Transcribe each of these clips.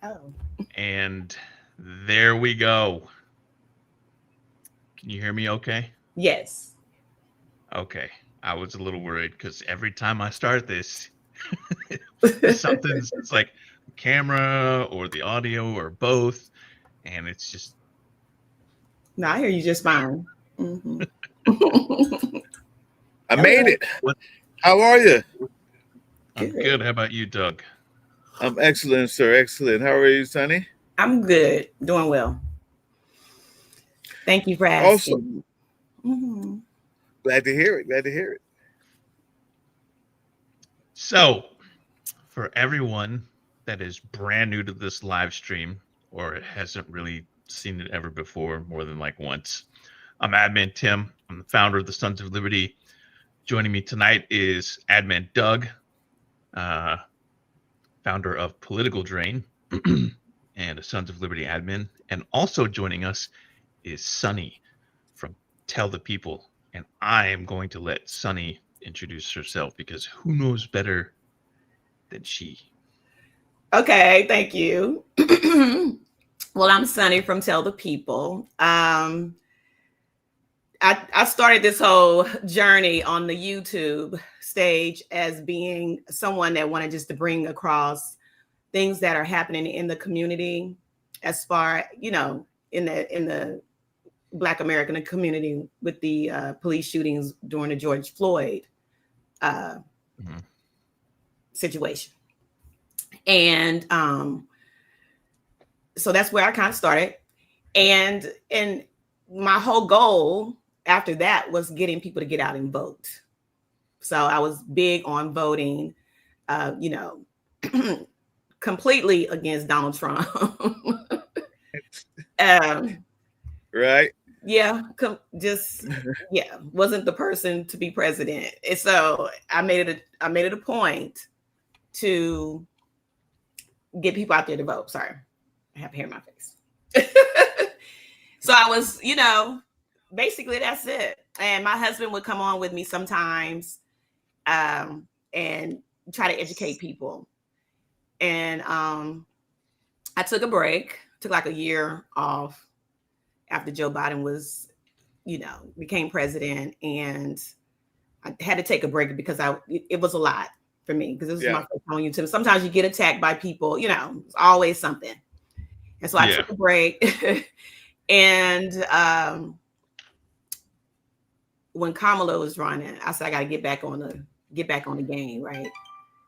Oh, And there we go. Can you hear me okay? yes. Okay. I was a little worried because every time I start this, something's it's like the camera or the audio or both. And it's just, No, I hear you just fine. Hmm. I made Hello. it. what? How are you? I'm Good. good. How about you, Doug? I'm excellent, sir. Excellent. How are you, Sonny? I'm good. Doing well. Thank you for Also, asking. Hmm. glad to hear it. Glad to hear it. So, for everyone that is brand new to this live stream or hasn't really seen it ever before, more than like once, I'm Admin Tim. I'm the founder of the Sons of Liberty. Joining me tonight is Admin Doug, uh, founder of Political Drain and a Sons of Liberty admin. And also joining us is Sunny from Tell the People. And I am going to let Sunny introduce herself because who knows better than she? Okay, thank you. Well, I'm Sunny from Tell the People. I started this whole journey on the YouTube stage as being someone that wanted just to bring across things that are happening in the community, as far in the Black American community with the police shootings during the George Floyd uh, Mhm. situation, and so that's where I kind of started, and my whole goal after that was getting people to get out and vote. So I was big on voting, uh, you know, completely against Donald Trump. um, Right? yeah, just yeah, wasn't the person to be president. And so I made it a point to get people out there to vote. Sorry, I have hair in my face. So I was, basically that's it. And my husband would come on with me sometimes, and try to educate people. And I took a break, took like a year off after Joe Biden became president, and I had to take a break because it was a lot for me because this was my Yeah. first time on YouTube. Sometimes you get attacked by people, it's always something. And so I Yeah. took a break, and when Kamala was running, I said I got to get back on the game, right,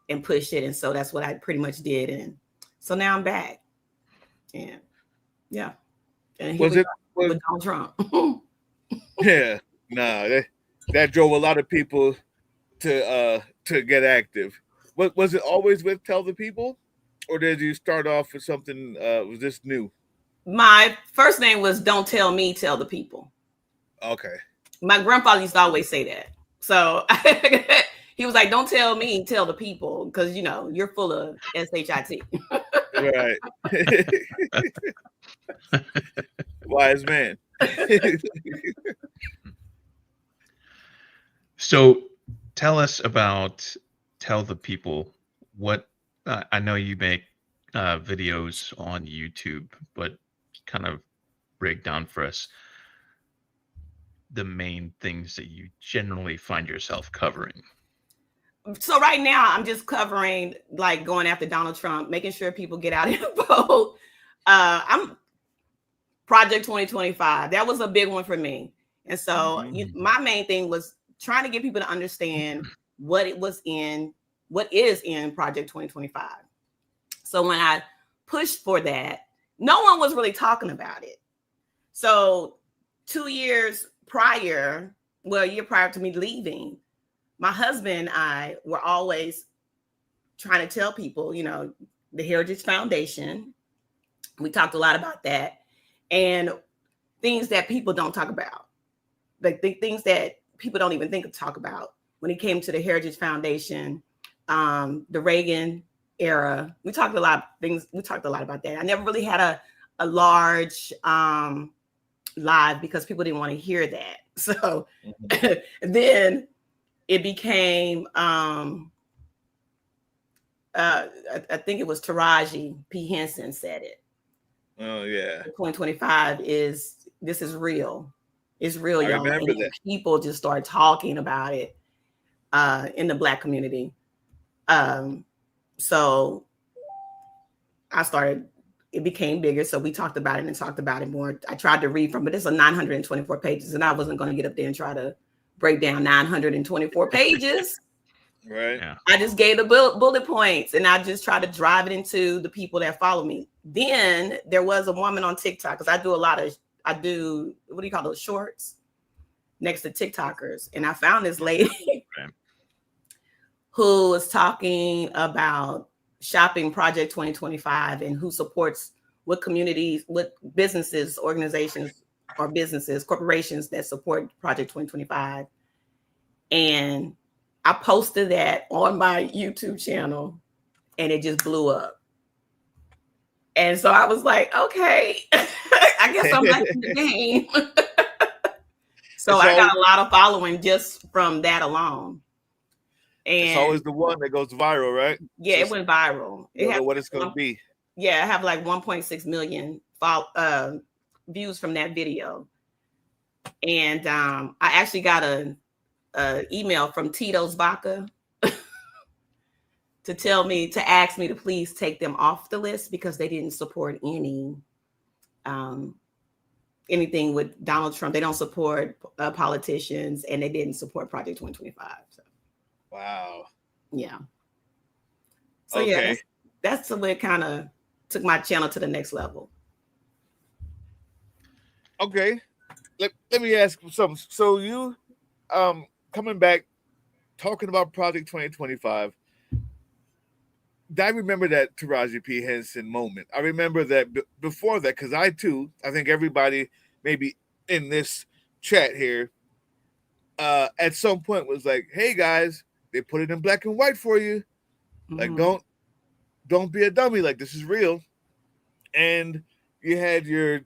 and push it. And so that's what I pretty much did. And so now I'm back, and yeah, and here Was we it? are Was with Donald Trump. yeah. Nah. That drove a lot of people to get active. Was it always with Tell the People, or did you start off with something? Was this new? My first name was Don't Tell Me, Tell the People. Okay. My grandfather used to always say that. So he was like, "Don't tell me, tell the people, because you're full of shit." Right. Wise man. So tell us about Tell the People. What I know you make videos on YouTube, but kind of break down for us the main things that you generally find yourself covering. So right now, I'm just covering like going after Donald Trump, making sure people get out and vote. I'm Project 2025. That was a big one for me, and so Mhm. my main thing was trying to get people to understand what it was in, what is in Project 2025. So when I pushed for that, no one was really talking about it. So 2 years prior, well, a year prior to me leaving, my husband and I were always trying to tell people, the Heritage Foundation. We talked a lot about that, and things that people don't talk about, like the things that people don't even think of talk about. When it came to the Heritage Foundation, the Reagan era, we talked a lot of things. We talked a lot about that. I never really had a large live because people didn't want to hear that. So then it became I think it was Taraji P. Henson said it. Oh yeah. 2025 this is real. It's real, I y'all. remember And that. people just start talking about it in the Black community. So it became bigger. So we talked about it and talked about it more. I tried to read from it. It's a 924 pages, and I wasn't going to get up there and try to break down 924 pages. Right. Yeah. I just gave the bullet points, and I just tried to drive it into the people that follow me. Then there was a woman on TikTok, because I do what do you call those, shorts next to TikTokers, and I found this lady who was talking about shopping Project 2025 and who supports what communities, what businesses, organizations, or businesses, corporations that support Project 2025. And I posted that on my YouTube channel, and it just blew up. And so I was like, okay, I guess I'm back in the game. So I got a lot of following just from that alone. And it's always the one that goes viral, right? Yeah, it went viral. You don't know what it's going to be. Yeah, I have like 1.6 million views from that video. And I actually got a email from Tito's Vodka to ask me to please take them off the list because they didn't support anything with Donald Trump. They don't support politicians, and they didn't support Project 2025. So. Wow. Yeah. So okay. yeah, that's the way it kind of took my channel to the next level. Okay. Let me ask you something. So you coming back talking about Project 2025. I remember that Taraji P. Henson moment. I remember that before that, because I think everybody maybe in this chat here at some point was like, hey guys, they put it in black and white for you. Like, don't be a dummy. Like, this is real. And you had your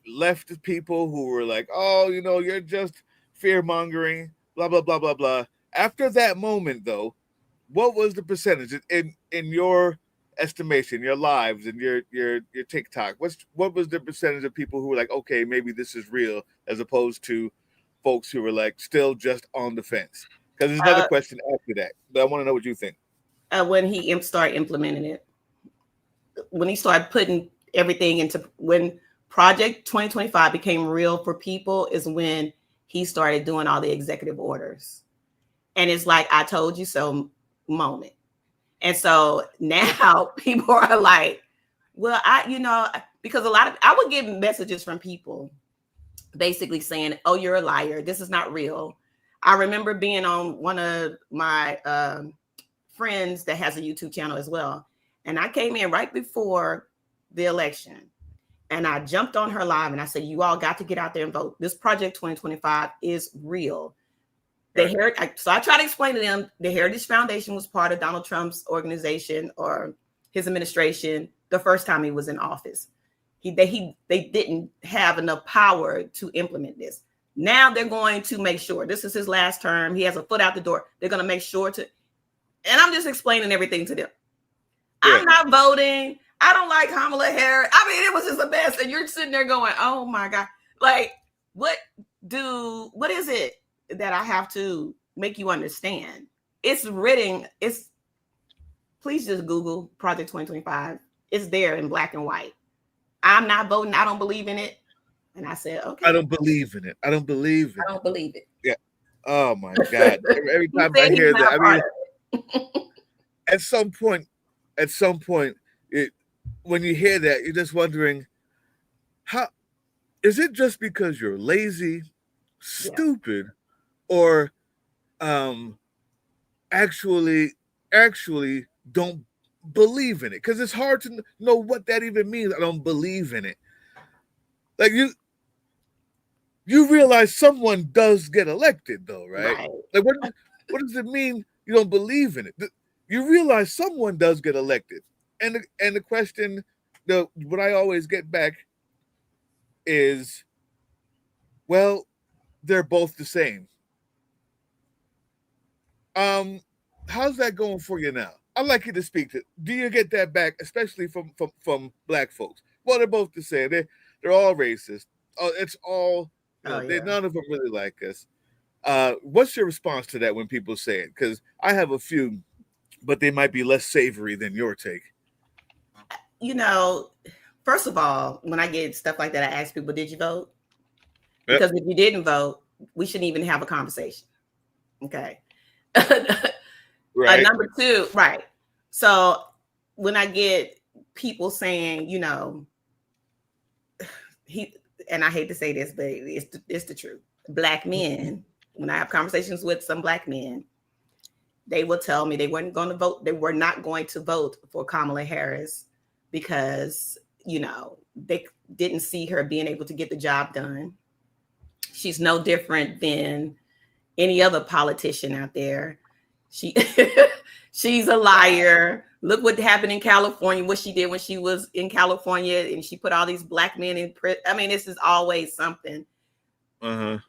left people who were like, oh, you're just fear mongering, blah blah blah blah blah. After that moment, though, what was the percentage in your estimation, your lives and your TikTok? What was the percentage of people who were like, okay, maybe this is real, as opposed to folks who were like still just on the fence? Because there's another question after that, but I want to know what you think. When he started implementing it, when he started putting everything into, when Project 2025 became real for people, is when he started doing all the executive orders. And it's like, I told you so moment. And so now people are like, well, because I would get messages from people basically saying, oh, you're a liar. This is not real. I remember being on one of my friends that has a YouTube channel as well. And I came in right before the election. And I jumped on her live and I said, you all got to get out there and vote. This Project 2025 is real. So I try to explain to them, the Heritage Foundation was part of Donald Trump's organization or his administration the first time he was in office. They didn't have enough power to implement this. Now they're going to make sure, this is his last term. He has a foot out the door. They're going to make sure to, and I'm just explaining everything to them. Yeah. I'm not voting. I don't like Kamala Harris. I mean, it was just a mess. And you're sitting there going, oh my God. Like, what is it that I have to make you understand? It's written. Please just Google Project 2025. It's there in black and white. I'm not voting. I don't believe in it. And I said, okay. I don't believe in it. I don't believe it. Yeah. Oh my God. Every time I hear that, I mean, at some point, when you hear that, you're just wondering, how is it just because you're lazy, stupid, or actually don't believe in it? Because it's hard to know what that even means. I don't believe in it. Like, you realize someone does get elected, though, right? Like, what does it mean you don't believe in it? You realize someone does get elected. And the question, what I always get back is, well, they're both the same. how's that going for you now? I'd like you to speak to. Do you get that back, especially from black folks? Well, they're both the same. They're all racist. It's all Oh yeah. none of them really like us. What's your response to that when people say it? Because I have a few, but they might be less savory than your take. First of all, when I get stuff like that, I ask people, "Did you vote?" Yep. Because if you didn't vote, we shouldn't even have a conversation. Okay. Right. Number two, right. So when I get people saying, and I hate to say this, but it's the truth. Black men, when I have conversations with some black men, they will tell me they weren't going to vote. They were not going to vote for Kamala Harris because, they didn't see her being able to get the job done. She's no different than any other politician out there. She's a liar. Look what happened in California, what she did when she was in California, and she put all these black men in prison. I mean, this is always something. Uh-huh.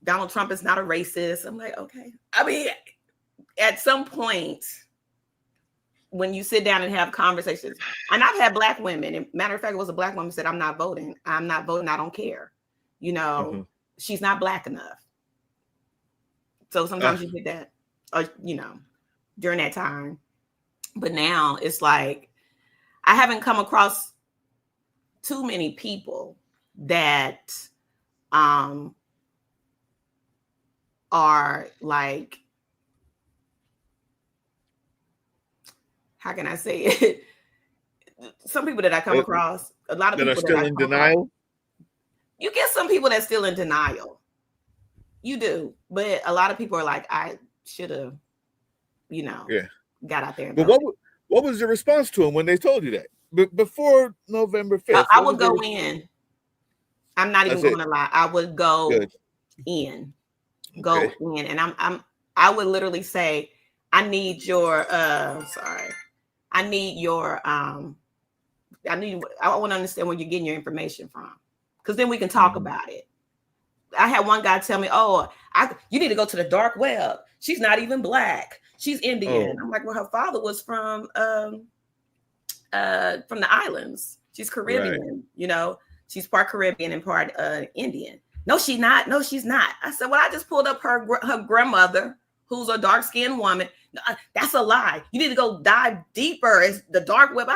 Donald Trump is not a racist. I'm like, okay. I mean, at some point, when you sit down and have conversations, and I've had black women, and matter of fact, it was a black woman who said, I'm not voting. I don't care. She's not black enough. So sometimes you get that, or, during that time. But now it's like, I haven't come across too many people that are like, how can I say it? Some people that I come across, a lot of people that are still in denial. You get some people that's still in denial. You do, but a lot of people are like, I should have, got out there. And but what was your response to them when they told you that before November 5th? I would go in. I'm not even going to lie. I would go in, and I would literally say, I need your. I want to understand where you're getting your information from, because then we can talk about it. I had one guy tell me, you need to go to the dark web. She's not even black. She's Indian. I'm like, well, her father was from the islands. She's Caribbean, she's part Caribbean and part Indian. No, she's not. No, she's not. I said, well, I just pulled up her grandmother, who's a dark-skinned woman. That's a lie. You need to go dive deeper. It's the dark web.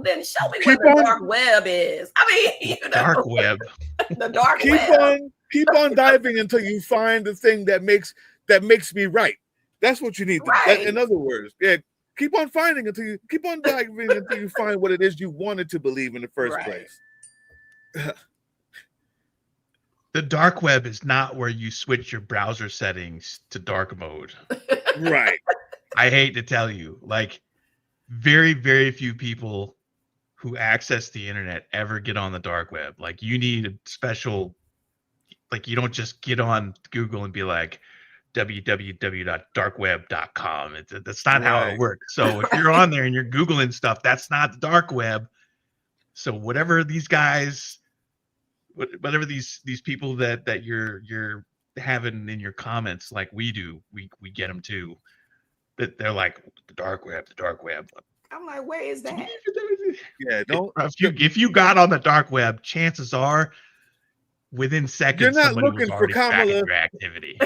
Then show me what the dark web is. I mean, dark web. The dark web. Keep on diving until you find the thing that makes me right. That's what you need. Right. In other words, keep on finding keep on diving until you find what it is you wanted to believe in the first place. The dark web is not where you switch your browser settings to dark mode. Right. I hate to tell you, like, very, very few people who access the internet ever get on the dark web. Like, you need a special, like, you don't just get on Google and be like www.darkweb.com. That's not how it works. So if you're on there and you're Googling stuff, that's not the dark web. So whatever these guys, whatever these people that you're having in your comments, like we do, we get them too. That they're like the dark web. I'm like, where is that? Yeah, if you got on the dark web, chances are within seconds you're not somebody looking was for already Kamala. tracking your activity.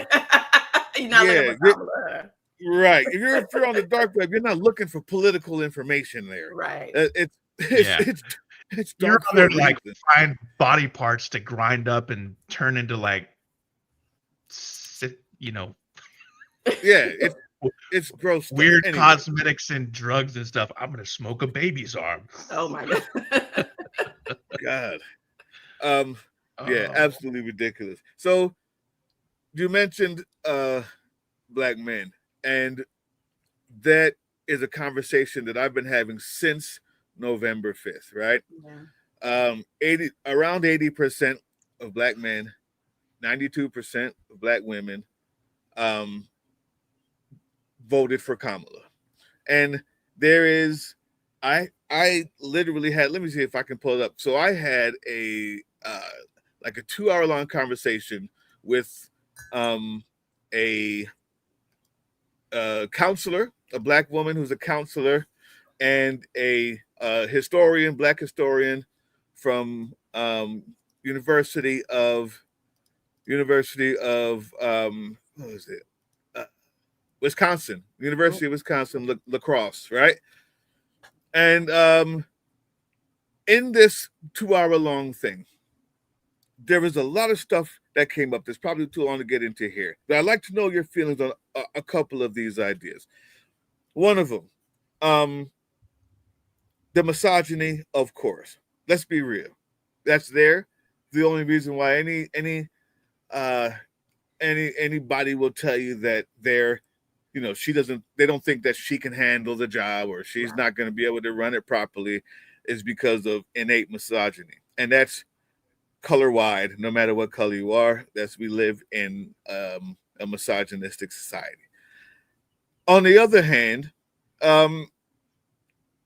You're not looking for Kamala. Right. If you're on the dark web, you're not looking for political information there. Right. It's you're on there to like find body parts to grind up and turn into like, Yeah, it's gross stuff. Weird cosmetics and drugs and stuff. I'm gonna smoke a baby's arm. Oh my God. Yeah, absolutely ridiculous. So you mentioned black men, and that is a conversation that I've been having since November 5th, right? Yeah. Around 80% of black men, 92% of black women voted for Kamala. And there is, I literally had, let me see if I can pull it up. So I had a 2-hour long conversation with a counselor, a black woman who's a counselor, and a historian, black historian from University of what was it? Wisconsin, University of Wisconsin, La Crosse, right? And in this 2 hour long thing, there was a lot of stuff that came up that's probably too long to get into here. But I'd like to know your feelings on a couple of these ideas. One of them, the misogyny, of course. Let's be real. That's there. The only reason why anybody will tell you that they don't think that she can handle the job, or she's not going to be able to run it properly, is because of innate misogyny. And that's color wide, no matter what color you are. That's, we live in a misogynistic society. On the other hand,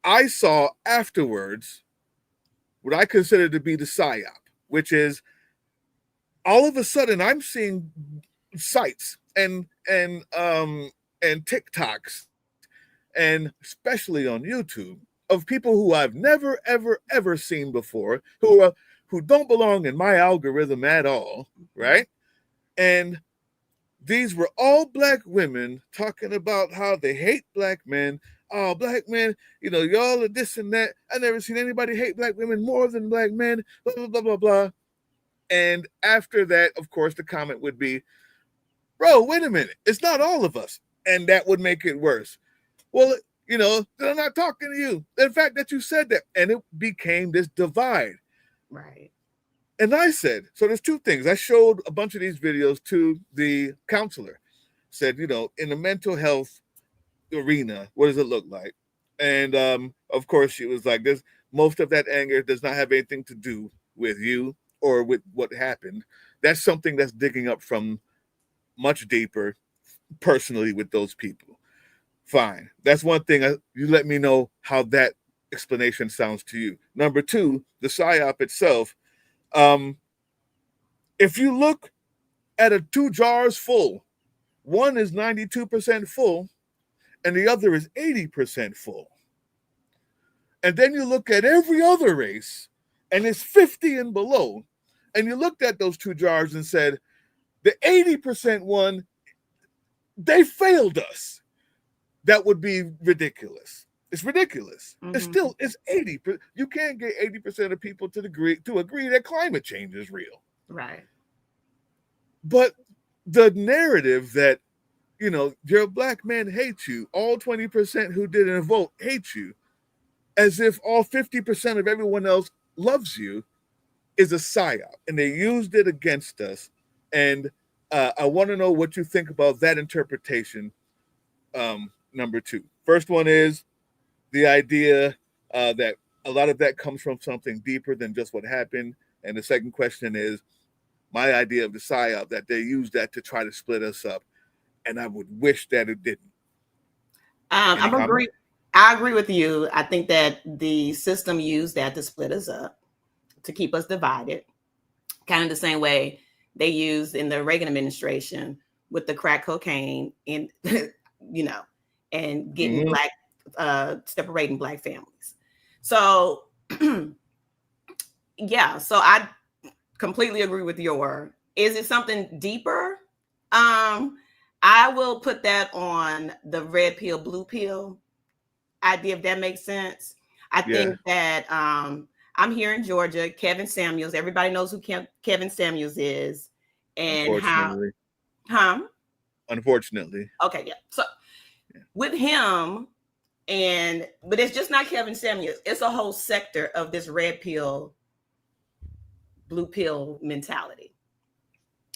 I saw afterwards what I consider to be the psyop, which is all of a sudden I'm seeing sites and TikToks, and especially on YouTube, of people who I've never ever seen before, who don't belong in my algorithm at all, right? And these were all black women talking about how they hate black men. Oh, black men, y'all are this and that. I never seen anybody hate black women more than black men, blah, blah, blah, blah, blah. And after that, of course, the comment would be, bro, wait a minute. It's not all of us. And that would make it worse. Well, they're not talking to you. The fact that you said that. And it became this divide. Right. And I said, so there's two things. I showed a bunch of these videos to the counselor. Said, in the mental health arena, what does it look like? And of course, she was like, most of that anger does not have anything to do with you or with what happened. That's something that's digging up from much deeper personally with those people. Fine. That's one thing. You let me know how that explanation sounds to you. Number two, the PSYOP itself. If you look at 2 jars full, one is 92% full and the other is 80% full. And then you look at every other race and it's 50 and below. And you looked at those 2 jars and said, the 80% one, they failed us. That would be ridiculous. It's ridiculous. Mm-hmm. It's 80%. You can't get 80% of people to agree that climate change is real. Right. But the narrative that, your black men hate you, all 20% who didn't vote hate you, as if all 50% of everyone else loves you, is a psyop. And they used it against us. And I want to know what you think about that interpretation. Number two. First one is the idea that a lot of that comes from something deeper than just what happened. And the second question is my idea of the psyop, that they use that to try to split us up. And I would wish that it didn't. I agree with you. I think that the system used that to split us up, to keep us divided, kind of the same way they used in the Reagan administration with the crack cocaine and, and getting separating black families. So, yeah, so I completely agree with is it something deeper? I will put that on the red pill, blue pill idea, if that makes sense. I think that I'm here in Georgia. Kevin Samuels, everybody knows who Kevin Samuels is, and Unfortunately. Okay, yeah. So with him, but it's just not Kevin Samuels. It's a whole sector of this red pill, blue pill mentality,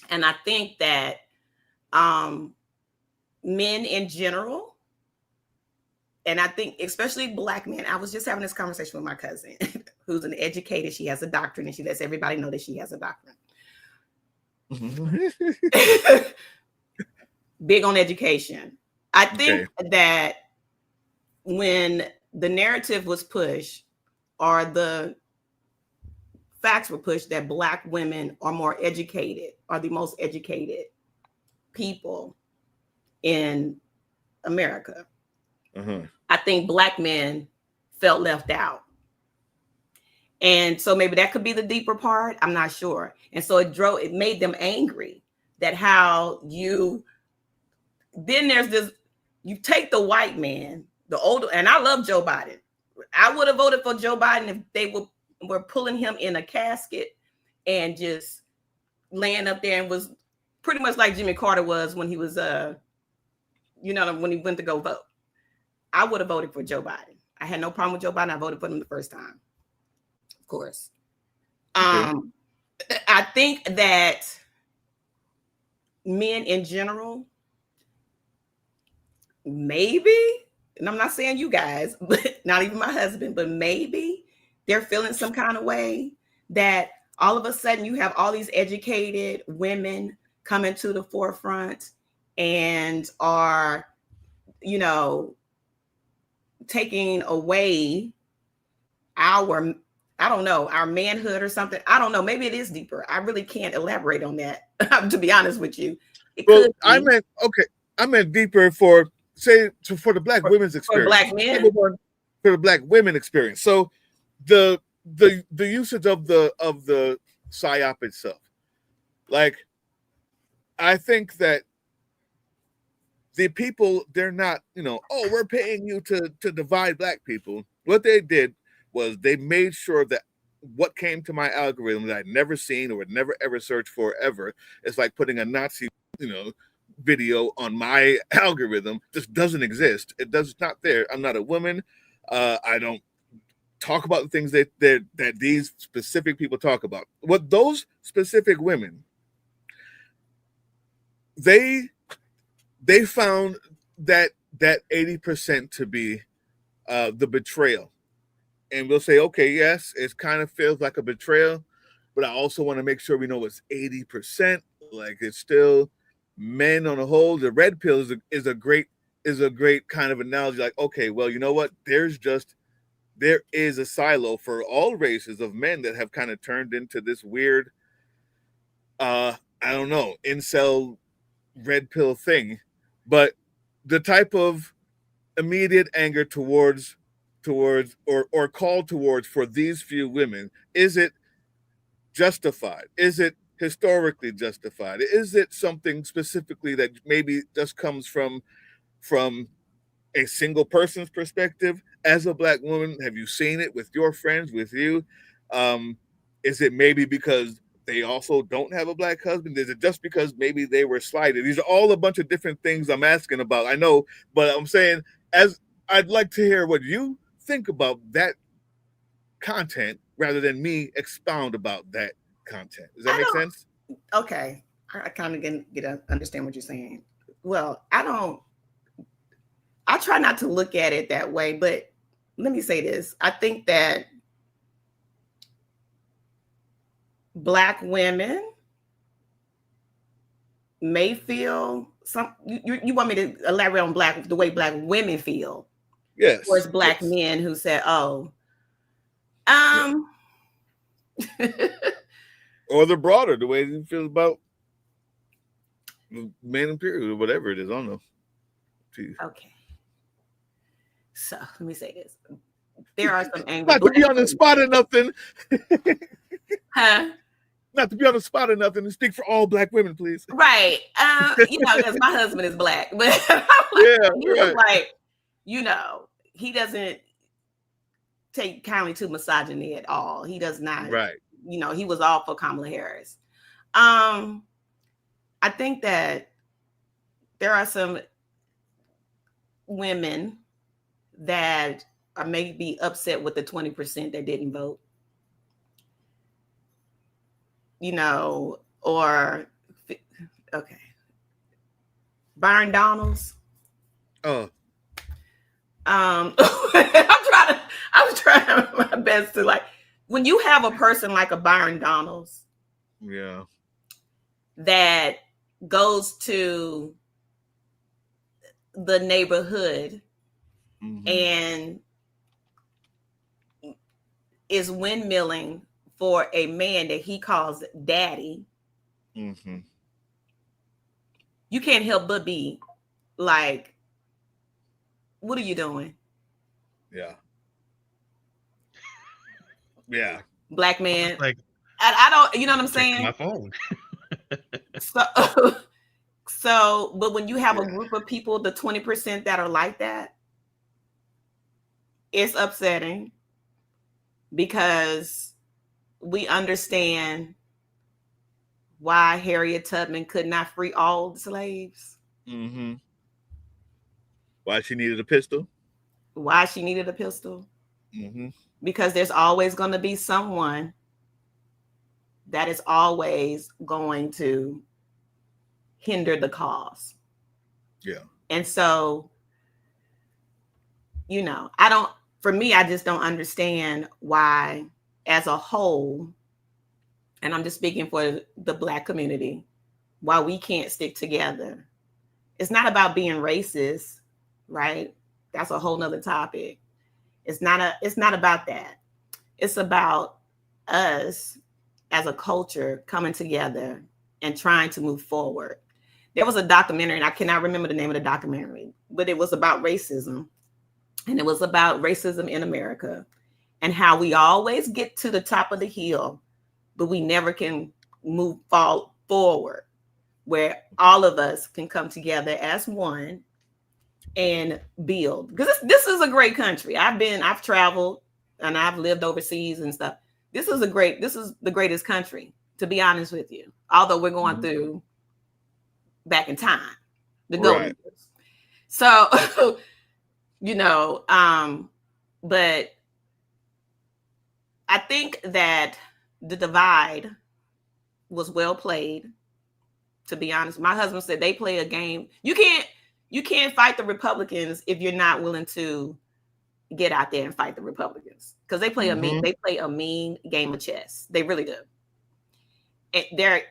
and I think that men in general, and I think especially black men. I was just having this conversation with my cousin, who's an educator. She has a doctorate, and she lets everybody know that she has a doctorate. Big on education. I think that when the narrative was pushed, or the facts were pushed, that black women are more educated, are the most educated people in America. Uh-huh. I think Black men felt left out. And so maybe that could be the deeper part. I'm not sure. And so it made them angry that how then there's this, you take the white man, the older, and I love Joe Biden. I would have voted for Joe Biden if they were pulling him in a casket and just laying up there and was pretty much like Jimmy Carter was when he was, when he went to go vote. I would have voted for Joe Biden. I had no problem with Joe Biden. I voted for him the first time, of course. I think that men in general, maybe, and I'm not saying you guys, but not even my husband, but maybe they're feeling some kind of way that all of a sudden you have all these educated women coming to the forefront and are, taking away our manhood or something. I don't know. Maybe it is deeper. I really can't elaborate on that, to be honest with you. I meant deeper for the Black women's experience. For Black men. For the Black women experience. So the usage of the PSYOP itself. Like, I think that the people, they're not, we're paying you to divide Black people. What they did was they made sure that what came to my algorithm that I'd never seen or would never ever search for ever, it's like putting a Nazi, video on my algorithm, just doesn't exist. It's not there. I'm not a woman. I don't talk about the things that these specific people talk about. What those specific women, they found that 80% to be the betrayal. And we'll say, okay, yes, it kind of feels like a betrayal, but I also want to make sure we know it's 80%. Like, it's still men on a whole. The red pill is a great kind of analogy. Like, okay, well, you know what? There is a silo for all races of men that have kind of turned into this weird, I don't know, incel red pill thing. But the type of immediate anger towards or call towards for these few women, is it justified? Is it historically justified? Is it something specifically that maybe just comes from a single person's perspective? As a Black woman, have you seen it with your friends, with you? Is it maybe because they also don't have a Black husband? Is it just because maybe they were slighted? These are all a bunch of different things I'm asking about. I know, but I'm saying, as I'd like to hear what you think about that content rather than me expound about that content. Does that make sense? Okay. I kind of get to understand what you're saying. Well, I try not to look at it that way, but let me say this. I think that Black women may feel you want me to elaborate on the way Black women feel. Yes. Towards Black men who said, or the broader, the way you feel about men in period or whatever it is. I don't know. Jeez. Okay. So let me say this. There are some angry Not to be on the spot or nothing. Huh? Not to be on the spot or nothing, and speak for all Black women, please. Right. Because my husband is Black, but like, he doesn't take kindly to misogyny at all. He does not. Right. He was all for Kamala Harris. I think that there are some women that are maybe upset with the 20% that didn't vote. Or okay. Byron Donalds. Oh. I'm trying my best to, like, when you have a person like a Byron Donalds, yeah, that goes to the neighborhood and is windmilling for a man that he calls daddy, you can't help but be like, What are you doing? Yeah. Yeah. Black man. Like, I don't, you know what I'm checking my saying? phone. So, but when you have a group of people, the 20% that are like that, it's upsetting because we understand why Harriet Tubman could not free all the slaves, Mm-hmm. Why she needed a pistol? why she needed a pistol. Mm-hmm. Because there's always going to be someone that is always going to hinder the cause. Yeah. And so, for me, I just don't understand why, as a whole, and I'm just speaking for the Black community, why we can't stick together. It's not about being racist, right? That's a whole nother topic. It's not about that. It's about us as a culture coming together and trying to move forward. There was a documentary, and I cannot remember the name of the documentary, but it was about racism. And it was about racism in America and how we always get to the top of the hill, but we never can fall forward, where all of us can come together as one and build. Because this is a great country. I've traveled and I've lived overseas and stuff. This is the greatest country, to be honest with you. Although we're going through back in time, the golden years. So, but I think that the divide was well played. To be honest, my husband said they play a game. You can't fight the Republicans if you're not willing to get out there and fight the Republicans, because they play a mean game of chess. They really do. And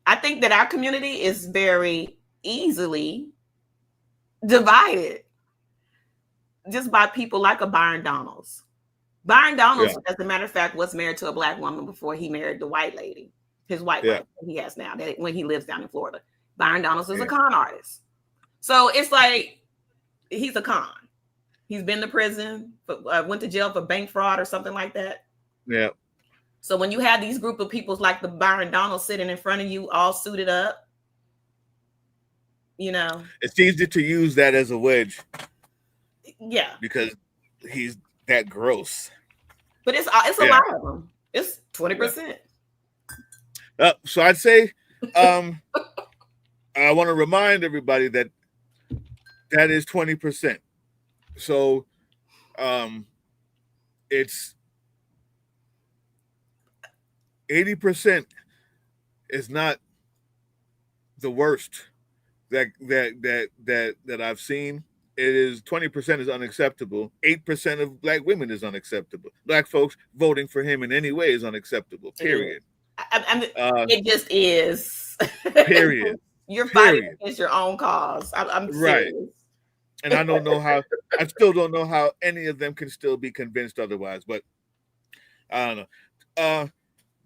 I think that our community is very easily divided just by people like a Byron Donalds. Byron Donalds, as a matter of fact, was married to a Black woman before he married the white lady, his white wife he has now, when he lives down in Florida. Byron Donalds is a con artist. So it's like, he's a con. He's been to prison, went to jail for bank fraud or something like that. Yeah. So when you have these group of people like the Byron Donalds sitting in front of you, all suited up, it's easy to use that as a wedge. Yeah. Because he's that gross. But it's a lot of them. It's 20%. So I'd say, I want to remind everybody that is 20%. So, it's 80% is not the worst that I've seen. It is 20% is unacceptable. 8% of Black women is unacceptable. Black folks voting for him in any way is unacceptable. Period. It just is. Period. You're fighting against your own cause. I'm serious. Right. And I don't know how. I still don't know how any of them can still be convinced otherwise. But I don't know.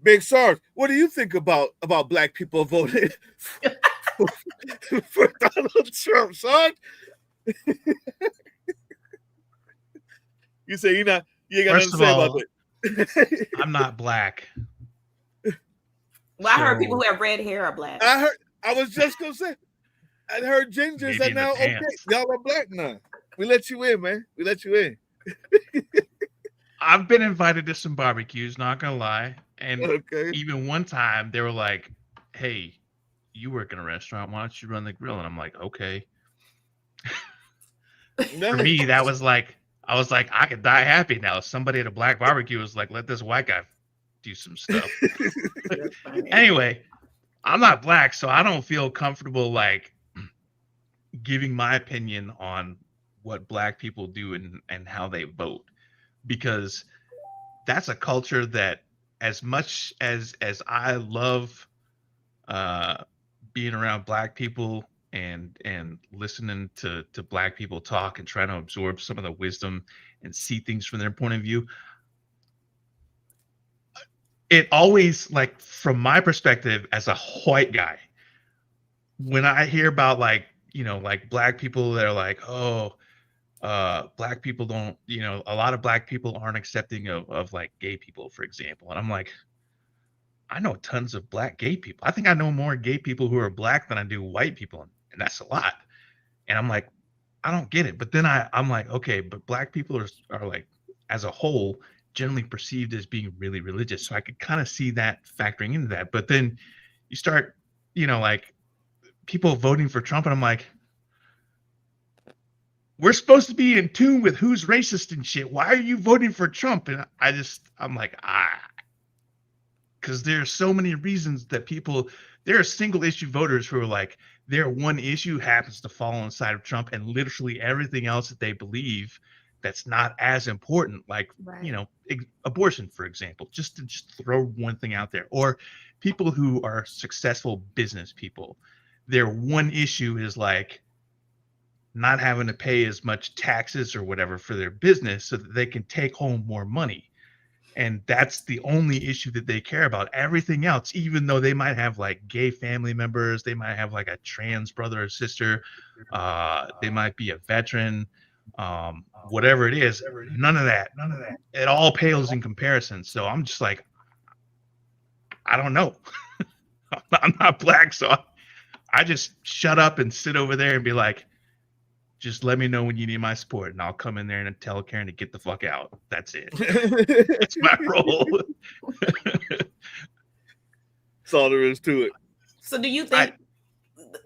Big Sarge, what do you think about Black people voting for Donald Trump, Sarge? You say you ain't got nothing to say about it. I'm not Black. Well, I heard people who have red hair are Black. I was just gonna say. I heard gingers are now okay. Y'all are Black now. We let you in, man. We let you in. I've been invited to some barbecues, not gonna lie. And even one time they were like, "Hey, you work in a restaurant. Why don't you run the grill?" And I'm like, "Okay." For me, that was like, I was like, I could die happy now. Somebody at a Black barbecue was like, "Let this white guy do some stuff." Anyway, I'm not Black, so I don't feel comfortable like giving my opinion on what Black people do and how they vote, because that's a culture that, as much as I love being around Black people and listening to Black people talk and trying to absorb some of the wisdom and see things from their point of view, it always, like, from my perspective as a white guy, when I hear about like Black people that are like, "Oh, black people don't, a lot of black people aren't accepting of like gay people, for example. And I'm like, I know tons of black gay people. I think I know more gay people who are black than I do white people, and that's a lot. And I'm like, I don't get it. But then I'm like, okay, but black people are like, as a whole, generally perceived as being really religious. So I could kind of see that factoring into that. But then you start, like people voting for Trump, and I'm like, we're supposed to be in tune with who's racist and shit. Why are you voting for Trump? And I'm like, because there are so many reasons that there are single issue voters who are like, their one issue happens to fall on the side of Trump, and literally everything else that they believe that's not as important, like, Right. Abortion, for example, just to throw one thing out there, or people who are successful business people. Their one issue is like not having to pay as much taxes or whatever for their business so that they can take home more money. And that's the only issue that they care about. Everything else, even though they might have like gay family members, they might have like a trans brother or sister, they might be a veteran, whatever it is, none of that. It all pales in comparison. So I'm just like, I don't know. I'm not black, so I just shut up and sit over there and be like, just let me know when you need my support, and I'll come in there and tell Karen to get the fuck out. That's it. That's my role. That's all there is to it. So do you think,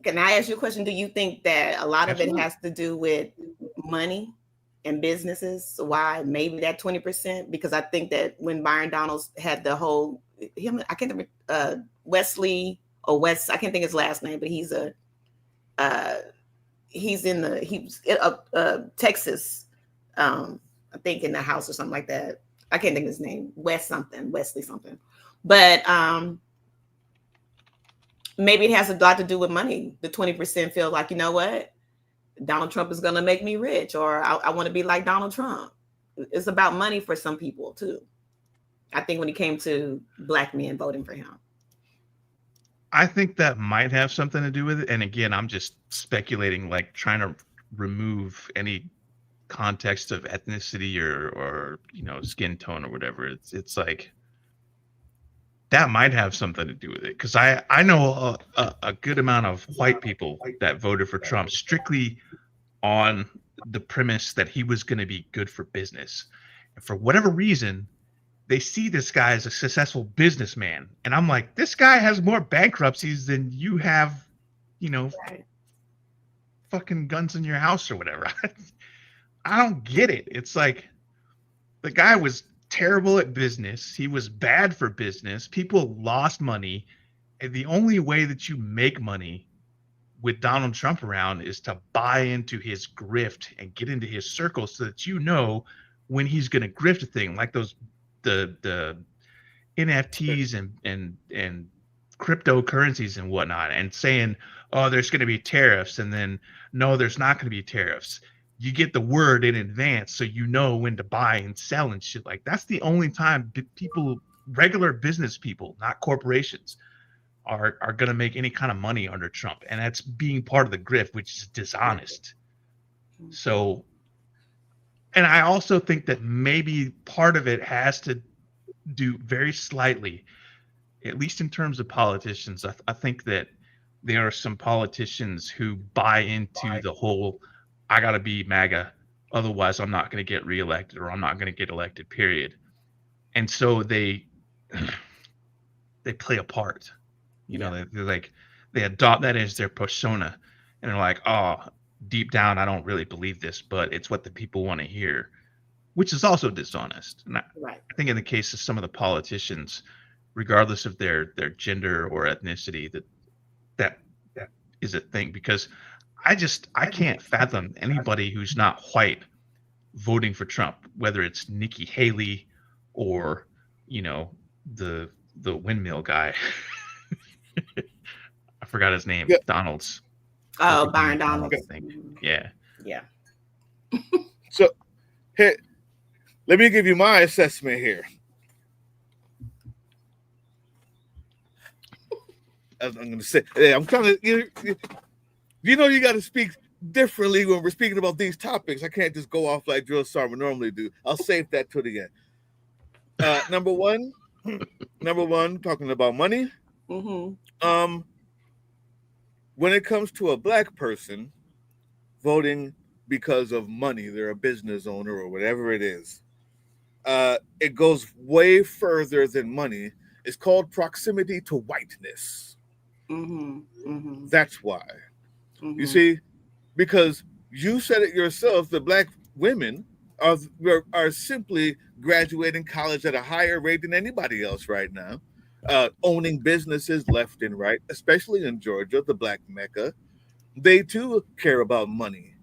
can I ask you a question? Do you think that a lot of Absolutely. it has to do with money and businesses? Why maybe that 20%? Because I think that when Byron Donalds had the whole, I can't remember, Wesley or West, I can't think his last name, but he's Texas, I think in the House or something like that. I can't think of his name, Wesley something. But maybe it has a lot to do with money. The 20% feel like, you know what? Donald Trump is going to make me rich, or I want to be like Donald Trump. It's about money for some people too. I think when it came to black men voting for him. I think that might have something to do with it. And again, I'm just speculating, like trying to remove any context of ethnicity or skin tone or whatever. It's like that might have something to do with it, because I know a good amount of white people that voted for Trump strictly on the premise that he was going to be good for business. And for whatever reason, they see this guy as a successful businessman. And I'm like, this guy has more bankruptcies than you have, Right. fucking guns in your house or whatever. I don't get it. It's like the guy was terrible at business. He was bad for business. People lost money. And the only way that you make money with Donald Trump around is to buy into his grift and get into his circle, so that when he's going to grift a thing, like the NFTs and cryptocurrencies and whatnot, and saying, oh, there's going to be tariffs, and then no, there's not going to be tariffs. You get the word in advance, so you know when to buy and sell and shit. Like, that's the only time people, regular business people, not corporations, are going to make any kind of money under Trump. And that's being part of the grift, which is dishonest. So, and I also think that maybe part of it has to do very slightly, at least in terms of politicians. I think that there are some politicians who buy into the whole, I got to be MAGA, otherwise I'm not going to get reelected, or I'm not going to get elected, period. And so they play a part. They're like, they adopt that as their persona, and they're like, oh, deep down, I don't really believe this, but it's what the people want to hear, which is also dishonest. And Right. I think in the case of some of the politicians, regardless of their gender or ethnicity, that is a thing, because I can't fathom anybody who's not white voting for Trump, whether it's Nikki Haley or, the windmill guy. I forgot his name. Yeah. Donald's. Oh, Byron Donalds. Yeah. Yeah. So, hey, let me give you my assessment here. I'm going to say, I'm kind of, you got to speak differently when we're speaking about these topics. I can't just go off like Drill Sergeant normally do. I'll save that to the end. Number one, talking about money. Mm-hmm. Um, when it comes to a black person voting because of money, they're a business owner or whatever it is. It goes way further than money. It's called proximity to whiteness. Mm-hmm. Mm-hmm. That's why. You Mm-hmm. see, because you said it yourself, the black women are simply graduating college at a higher rate than anybody else right now, owning businesses left and right, especially in Georgia, the black mecca. They too care about money,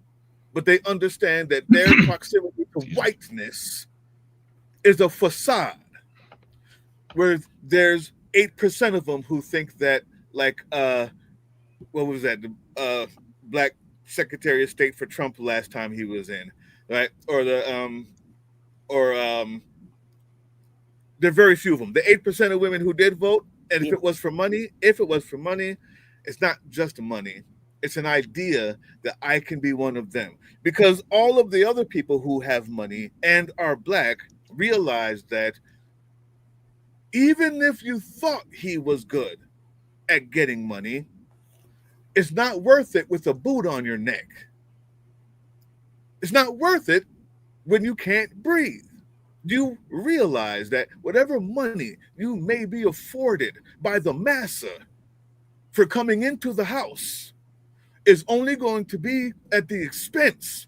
but they understand that their proximity to Excuse me. whiteness is a facade where there's 8% of them who think that, like, what was that? The black Secretary of State for Trump last time he was in, right? Or there are very few of them. The 8% of women who did vote, and Yeah. if it was for money, it's not just money. It's an idea that I can be one of them. Because all of the other people who have money and are black realize that even if you thought he was good at getting money, it's not worth it with a boot on your neck. It's not worth it when you can't breathe. You realize that whatever money you may be afforded by the massa for coming into the house is only going to be at the expense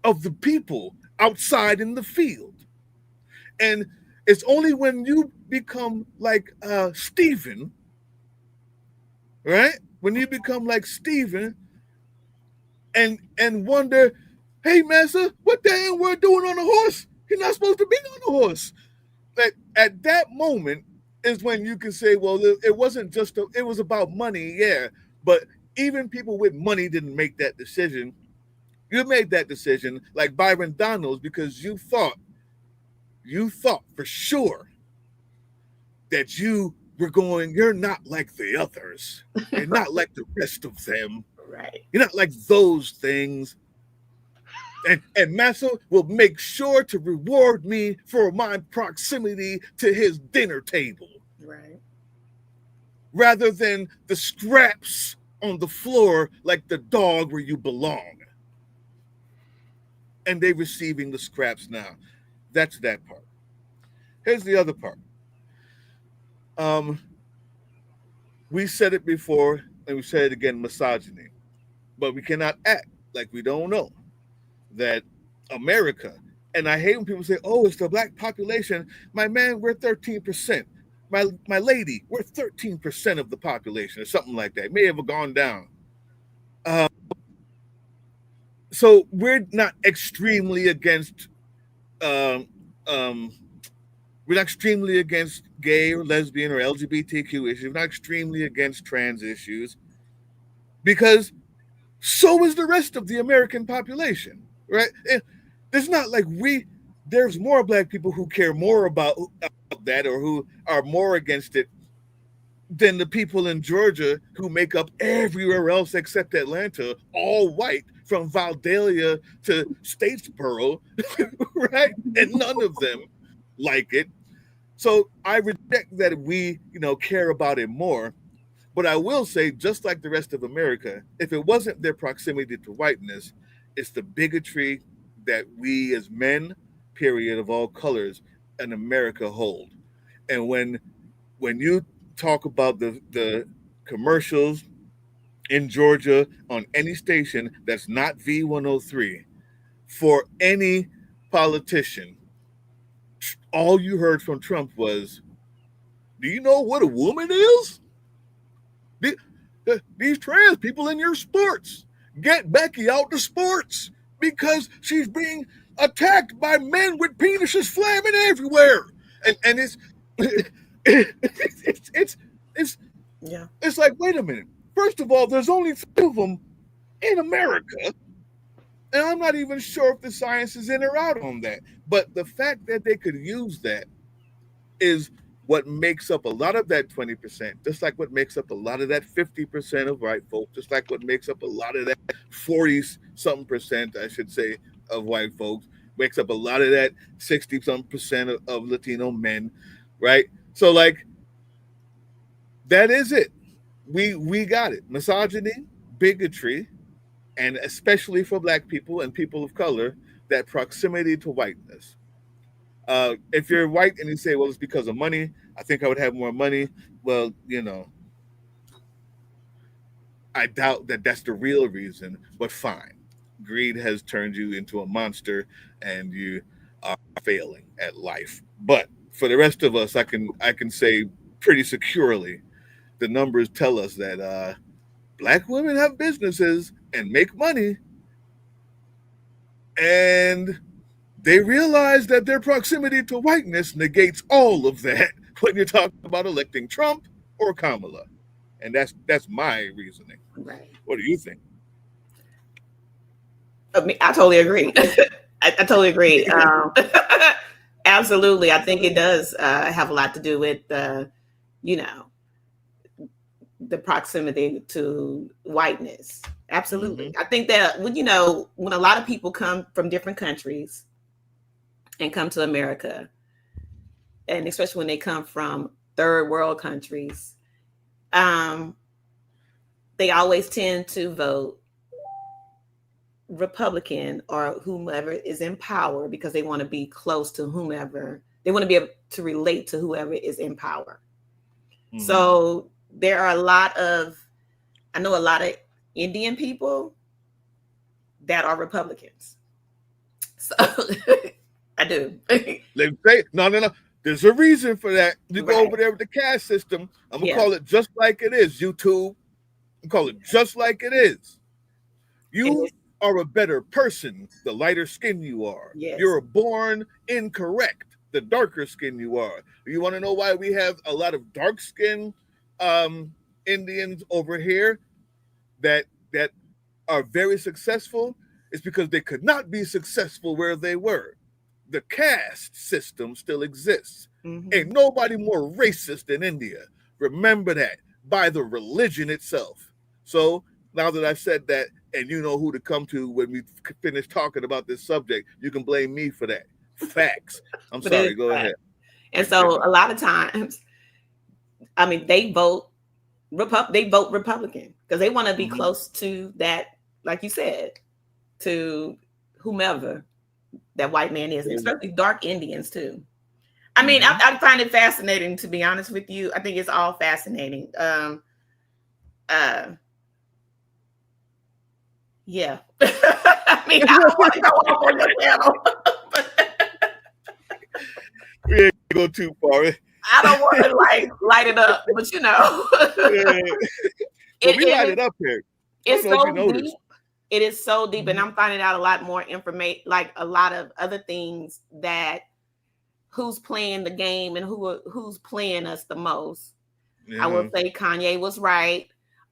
of the people outside in the field. And it's only when you become like Stephen, right? When you become like Stephen and wonder, hey, massa, what the hell we're doing on a horse? You're not supposed to be on a horse. That at that moment is when you can say, well, it wasn't just it was about money, yeah, but even people with money didn't make that decision. You made that decision, like Byron Donalds, because you thought for sure that you're not like the others. You're not like the rest of them. Right. You're not like those things. And Massa will make sure to reward me for my proximity to his dinner table Right. rather than the scraps on the floor like the dog where you belong. And they receiving the scraps now. That's that part. Here's the other part. Um, we said it before and we said it again, misogyny. But we cannot act like we don't know that America, and I hate when people say, oh, it's the black population. My man, we're 13%. My lady, we're 13% of the population or something like that. It may have gone down. Uh, so we're not extremely against um, um, we're not extremely against gay or lesbian or LGBTQ issues. We're not extremely against trans issues because so is the rest of the American population, right? And there's not like there's more black people who care more about that or who are more against it than the people in Georgia who make up everywhere else except Atlanta, all white from Valdalia to Statesboro, right? And none of them like it. So I reject that we, care about it more. But I will say, just like the rest of America, if it wasn't their proximity to whiteness, it's the bigotry that we as men, period, of all colors, in America hold. And when you talk about the commercials in Georgia on any station that's not V103 for any politician, all you heard from Trump was, "Do you know what a woman is? These trans people in your sports. Get Becky out to sports because she's being attacked by men with penises flamming everywhere." And it's Yeah. it's like, wait a minute. First of all, there's only 3 of them in America, and I'm not even sure if the science is in or out on that. But the fact that they could use that is what makes up a lot of that 20%, just like what makes up a lot of that 50% of white folk, just like what makes up a lot of that 40 something percent, I should say, of white folks, makes up a lot of that 60 something percent of Latino men, right? So like that is it. We got it. Misogyny, bigotry, and especially for black people and people of color, that proximity to whiteness. If you're white and you say, well, it's because of money, I think I would have more money. Well, I doubt that that's the real reason, but fine. Greed has turned you into a monster and you are failing at life. But for the rest of us, I can say pretty securely the numbers tell us that black women have businesses and make money, and they realize that their proximity to whiteness negates all of that when you're talking about electing Trump or Kamala. And that's my reasoning. Right. What do you think? I mean, I totally agree. I totally agree. Absolutely. I think it does have a lot to do with, you know, the proximity to whiteness. Absolutely. Mm-hmm. I think that when a lot of people come from different countries and come to America, and especially when they come from third world countries, they always tend to vote Republican or whomever is in power because they want to be close to whomever. They want to be able to relate to whoever is in power. Mm-hmm. So there are I know a lot of Indian people that are Republicans. So I do. Let's say, no. There's a reason for that. You go over there with the caste system. I'm going to call it just like it is, YouTube. I'm call it just like it is. You are a better person the lighter skin you are. Yes. You're born incorrect the darker skin you are. You want to know why we have a lot of dark skin Indians over here that are very successful? It's because they could not be successful where they were. The caste system still exists. Mm-hmm. Ain't nobody more racist than India. Remember that, by the religion itself. So now that I've said that, and you know who to come to when we finish talking about this subject, you can blame me for that. Facts. I'm sorry, go ahead. And so a lot of times, I mean, they vote Republican because they want to be close to that, like you said, to whomever that white man is, especially dark Indians too. I mean, I find it fascinating, to be honest with you. I think it's all fascinating. Yeah. I mean, I don't want to go off on your channel. We ain't go too far. I don't want to light it up, but we light it up here. It's so deep. It is so deep, and I'm finding out a lot more information, like a lot of other things that who's playing the game and who's playing us the most. I will say Kanye was right.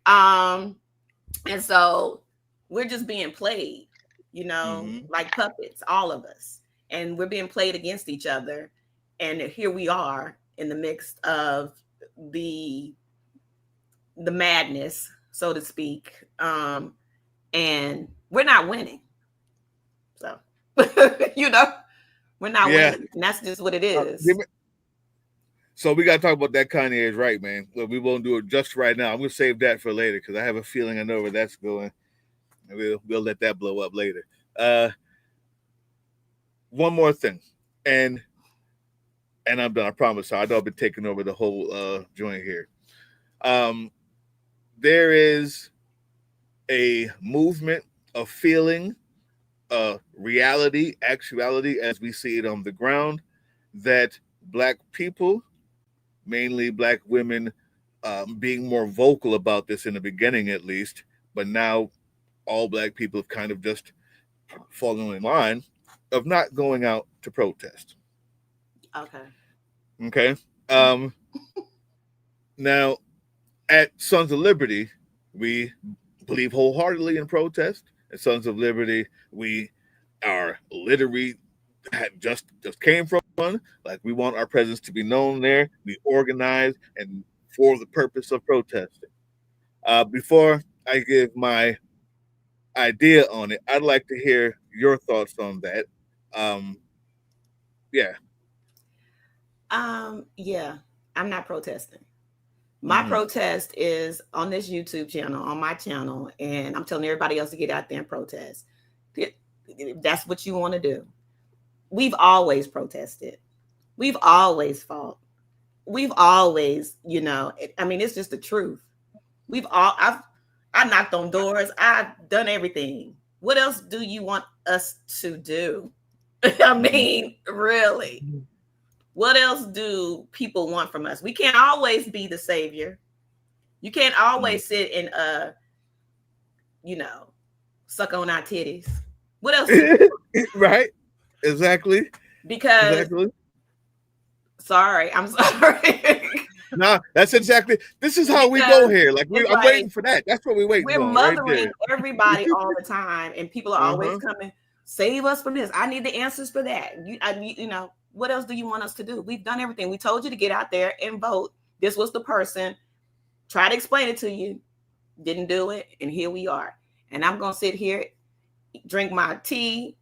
And so we're just being played, like puppets, all of us. And we're being played against each other. And here we are in the midst of the madness, so to speak. And we're not winning. So, we're not winning. And that's just what it is. So we got to talk about that Kanye is right, man. We won't do it just right now. I'm going to save that for later because I have a feeling I know where that's going. We'll let that blow up later. One more thing. And I'm done, I promise. I know I've been taking over the whole joint here. There is a movement, a feeling, reality, actuality, as we see it on the ground, that Black people, mainly Black women, being more vocal about this in the beginning at least, but now all Black people have kind of just fallen in line of not going out to protest. Okay. Now, at Sons of Liberty, we believe wholeheartedly in protest. At Sons of Liberty, we are literally just came from one. Like we want our presence to be known there, be organized, and for the purpose of protesting. Before I give my idea on it, I'd like to hear your thoughts on that. Um, yeah. Yeah, I'm not protesting. My Mm-hmm. protest is on this YouTube channel, on my channel, and I'm telling everybody else to get out there and protest. If that's what you want to do. We've always protested. We've always fought. We've always, I mean, it's just the truth. I knocked on doors. I've done everything. What else do you want us to do? I mean, really. What else do people want from us? We can't always be the savior. You can't always sit and suck on our titties. What else? Right? Exactly. Because sorry, I'm sorry. No, that's exactly. This is how we go here. Like I'm waiting for that. That's what we're waiting We're on. mothering Right everybody all the time, and people are always Uh-huh. coming. Save us from this. I need the answers for that. What else do you want us to do? We've done everything. We told you to get out there and vote. This was the person. Try to explain it to you. Didn't do it, and here we are. And I'm gonna sit here, drink my tea,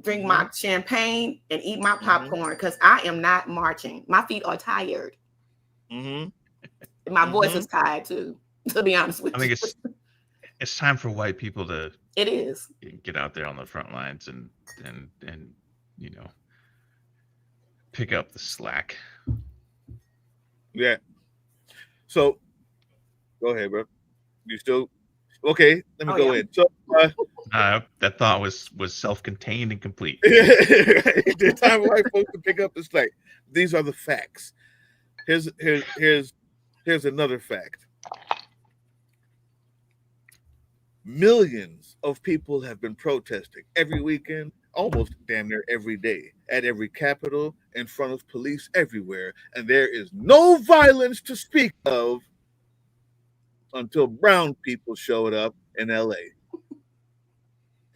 drink my champagne, and eat my popcorn because I am not marching. My feet are tired. My voice is tired too. To be honest with you, I think it's time for white people to. It is. Get out there on the front lines and pick up the slack. Yeah. So go ahead, bro. You still okay? Let me go in. So that thought was self-contained and complete. It's time for white folks to pick up the slack. These are the facts. Here's another fact. Millions of people have been protesting every weekend, almost damn near every day, at every capitol, in front of police everywhere, and there is no violence to speak of until brown people showed up in LA.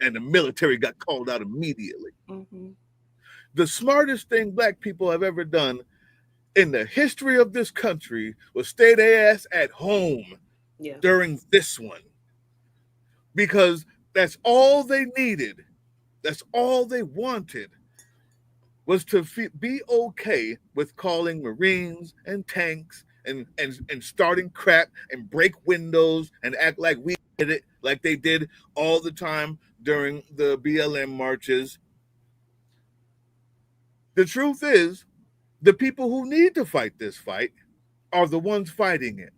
And the military got called out immediately. Mm-hmm. The smartest thing black people have ever done in the history of this country was stay their ass at home during this one. Because that's all they needed. That's all they wanted was to be okay with calling Marines and tanks and starting crap and break windows and act like we did it, like they did all the time during the BLM marches. The truth is, the people who need to fight this fight are the ones fighting it.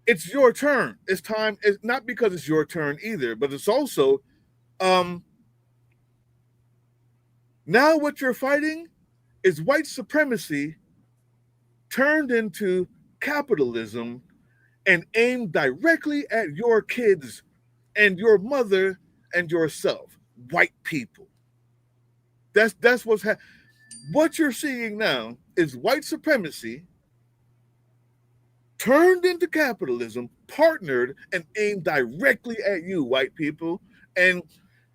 It's your turn. It's time. It's not because it's your turn either, but it's also now what you're fighting is white supremacy turned into capitalism and aimed directly at your kids and your mother and yourself, white people. That's what you're seeing now is white supremacy turned into capitalism, partnered and aimed directly at you, white people. And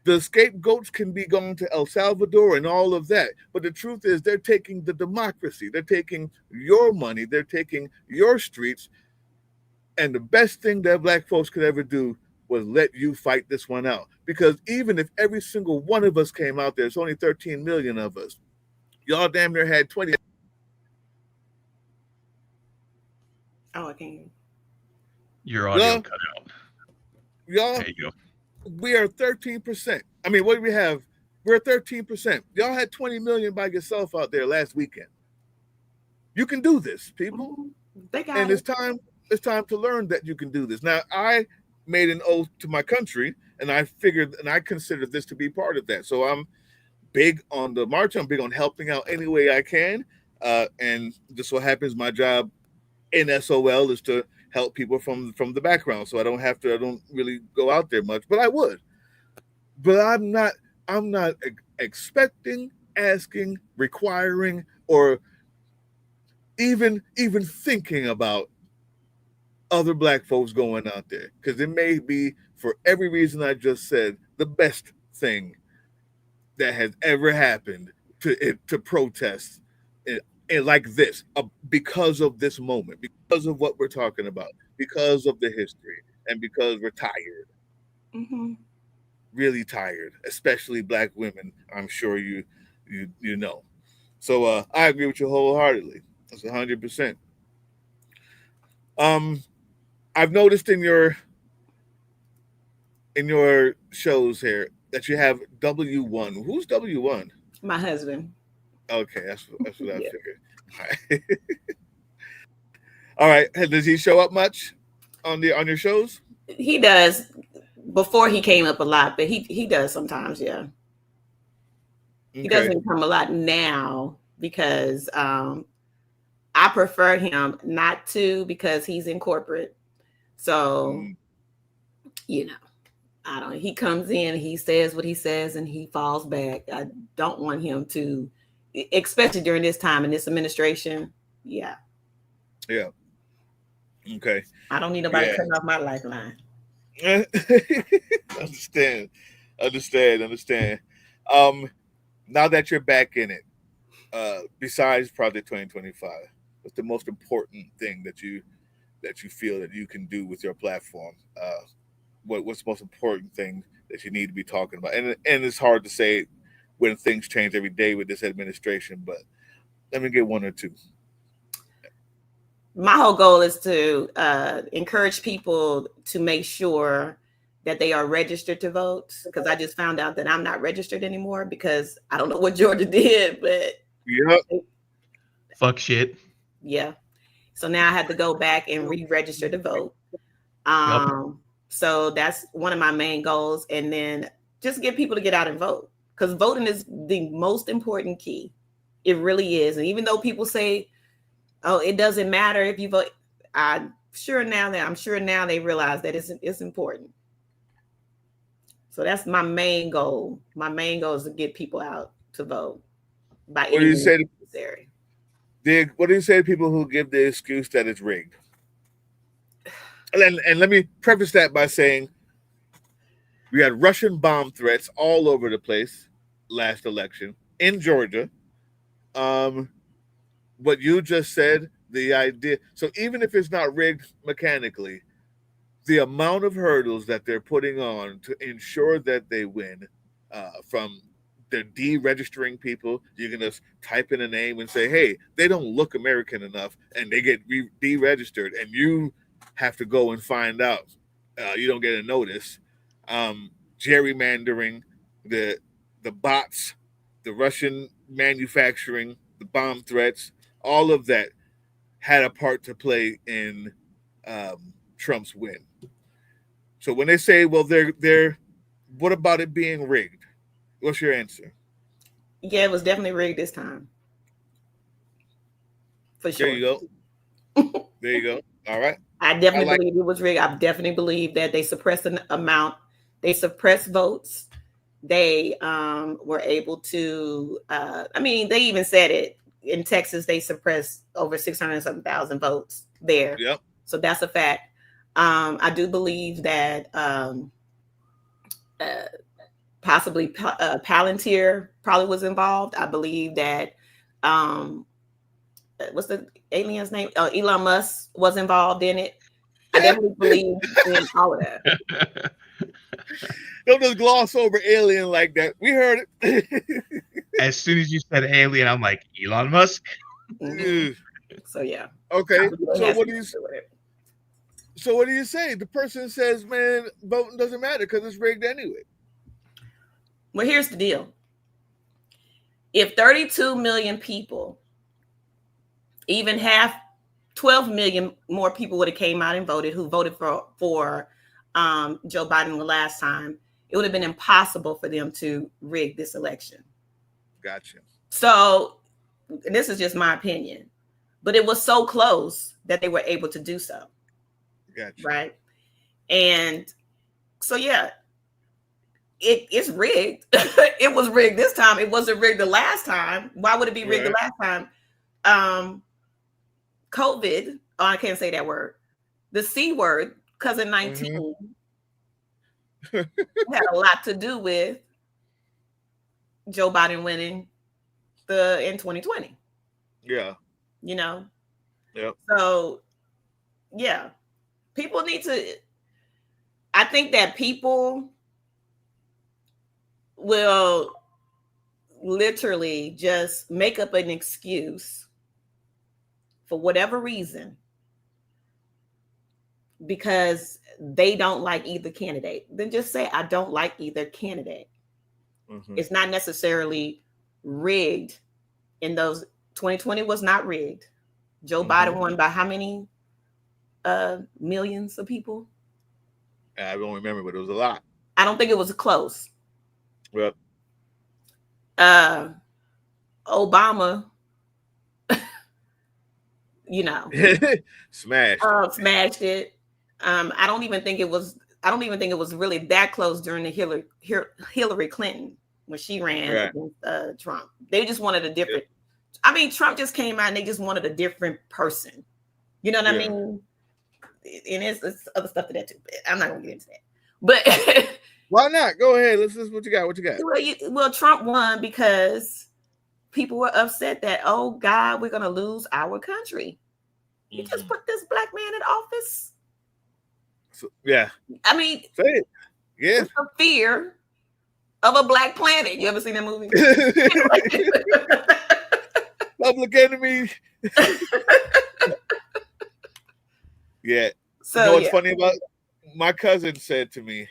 the scapegoats can be going to El Salvador and all of that. But the truth is, they're taking the democracy, they're taking your money, they're taking your streets. And the best thing that black folks could ever do was let you fight this one out. Because even if every single one of us came out there, it's only 13 million of us. Y'all damn near had 20. Oh, I can't. Your audio cut out. Y'all, there you go. We are 13%. I mean, what do we have? We're 13%. Y'all had 20 million by yourself out there last weekend. You can do this, people. And it's time to learn that you can do this. Now, I made an oath to my country, and I figured, and I consider this to be part of that. So I'm big on the march. I'm big on helping out any way I can. And just what happens, my job in SOL is to help people from the background. So I don't really go out there much, but I would. But I'm not expecting, asking, requiring, or even thinking about other black folks going out there, because it may be, for every reason I just said, the best thing that has ever happened to protest and like this because of this moment, because of what we're talking about, because of the history, and because we're tired, Mm-hmm. really tired, especially Black women. I'm sure you know. So I agree with you wholeheartedly. That's 100%. Um, I've noticed in your shows here that you have W1. Who's W1? My husband. Okay, that's what I Yeah. figured. All right. All right. Hey, does he show up much on your shows? He does. Before he came up a lot, but he does sometimes, yeah. He Okay. doesn't come a lot now because I prefer him not to because he's in corporate. So, Mm, you know, I don't he comes in, he says what he says and he falls back. I don't want him to, especially during this time in this administration. Yeah. yeah. Okay. I don't need nobody Yeah. cutting off my lifeline. understand. Understand. Um, now that you're back in it, besides Project 2025, what's the most important thing that you feel that you can do with your platform? What's the most important thing that you need to be talking about? And it's hard to say when things change every day with this administration, but let me get one or two. My whole goal is to encourage people to make sure that they are registered to vote because I just found out that I'm not registered anymore because I don't know what Georgia did, but Yeah. Fuck shit. yeah. So now I had to go back and re-register to vote. Yep. So that's one of my main goals, and then just get people to get out and vote because voting is the most important key. It really is, and even though people say, "Oh, it doesn't matter if you vote," I'm sure now they realize that it's important. So that's my main goal. My main goal is to get people out to vote by What do any you means say? necessary. What do you say to people who give the excuse that it's rigged? And let me preface that by saying we had Russian bomb threats all over the place last election in Georgia. Um, what you just said, the idea. So even if it's not rigged mechanically, the amount of hurdles that they're putting on to ensure that they win, from the deregistering people, you can just type in a name and say, "Hey, they don't look American enough," and they get deregistered, and you have to go and find out. You don't get a notice. Gerrymandering, the the bots, the Russian manufacturing, the bomb threats, all of that had a part to play in Trump's win. So when they say, "Well, they're," what about it being rigged? What's your answer? Yeah, it was definitely rigged this time for There sure. you go. There you go. All right. I I definitely like. believe it was rigged. I definitely believe that they suppressed an amount. They suppressed votes. They were able to. I mean, they even said it in Texas. They suppressed over 600,000 votes there. Yep. So that's a fact. I do believe that uh, possibly Palantir probably was involved. I believe that um, what's the alien's name? Elon Musk was involved in it. I definitely believe in all of that. Don't just gloss over alien like that. We heard it. As soon as you said alien, I'm like, Elon Musk? Hmm. So yeah, I Okay. believe it has something to do with it. So what do you say? The person says, "Man, voting doesn't matter because it's rigged anyway." Well, here's the deal: if 32 million people, even half, 12 million more people would have came out and voted who voted for Joe Biden the last time, it would have been impossible for them to rig this election. Gotcha. So, and this is just my opinion, but it was so close that they were able to do so. Gotcha. Right. And so, yeah, it's rigged. It was rigged this time. It wasn't rigged the last time. Why would it be rigged the last time? COVID, oh, I can't say that word. The C word, cousin 19, had a lot to do with Joe Biden winning in 2020. Yeah. You know? Yep. So yeah. People need to, I think that people will literally just make up an excuse for whatever reason because they don't like either candidate. Then just say, I don't like either candidate. Mm-hmm. It's not necessarily rigged. In those 2020 was not rigged. Joe Biden won by how many millions of people? I don't remember, but it was a lot. I don't think it was close. Well, Obama, you know, smashed smashed it. I don't even think it was really that close during the Hillary Clinton when she ran against Trump. They just wanted a different. I mean, Trump just came out and they just wanted a different person. You know what I mean? And it's other stuff to that too. But I'm not gonna get into that. But why not? Go ahead. Let's listen. What you got? What you got? Well, Trump won because people were upset that, oh God, we're gonna lose our country. You just put this black man in office. So, yeah. I mean, say it. Yeah. It's the fear of a black planet. You ever seen that movie? Public Enemy. Yeah. So you know what's funny about it? My cousin said to me,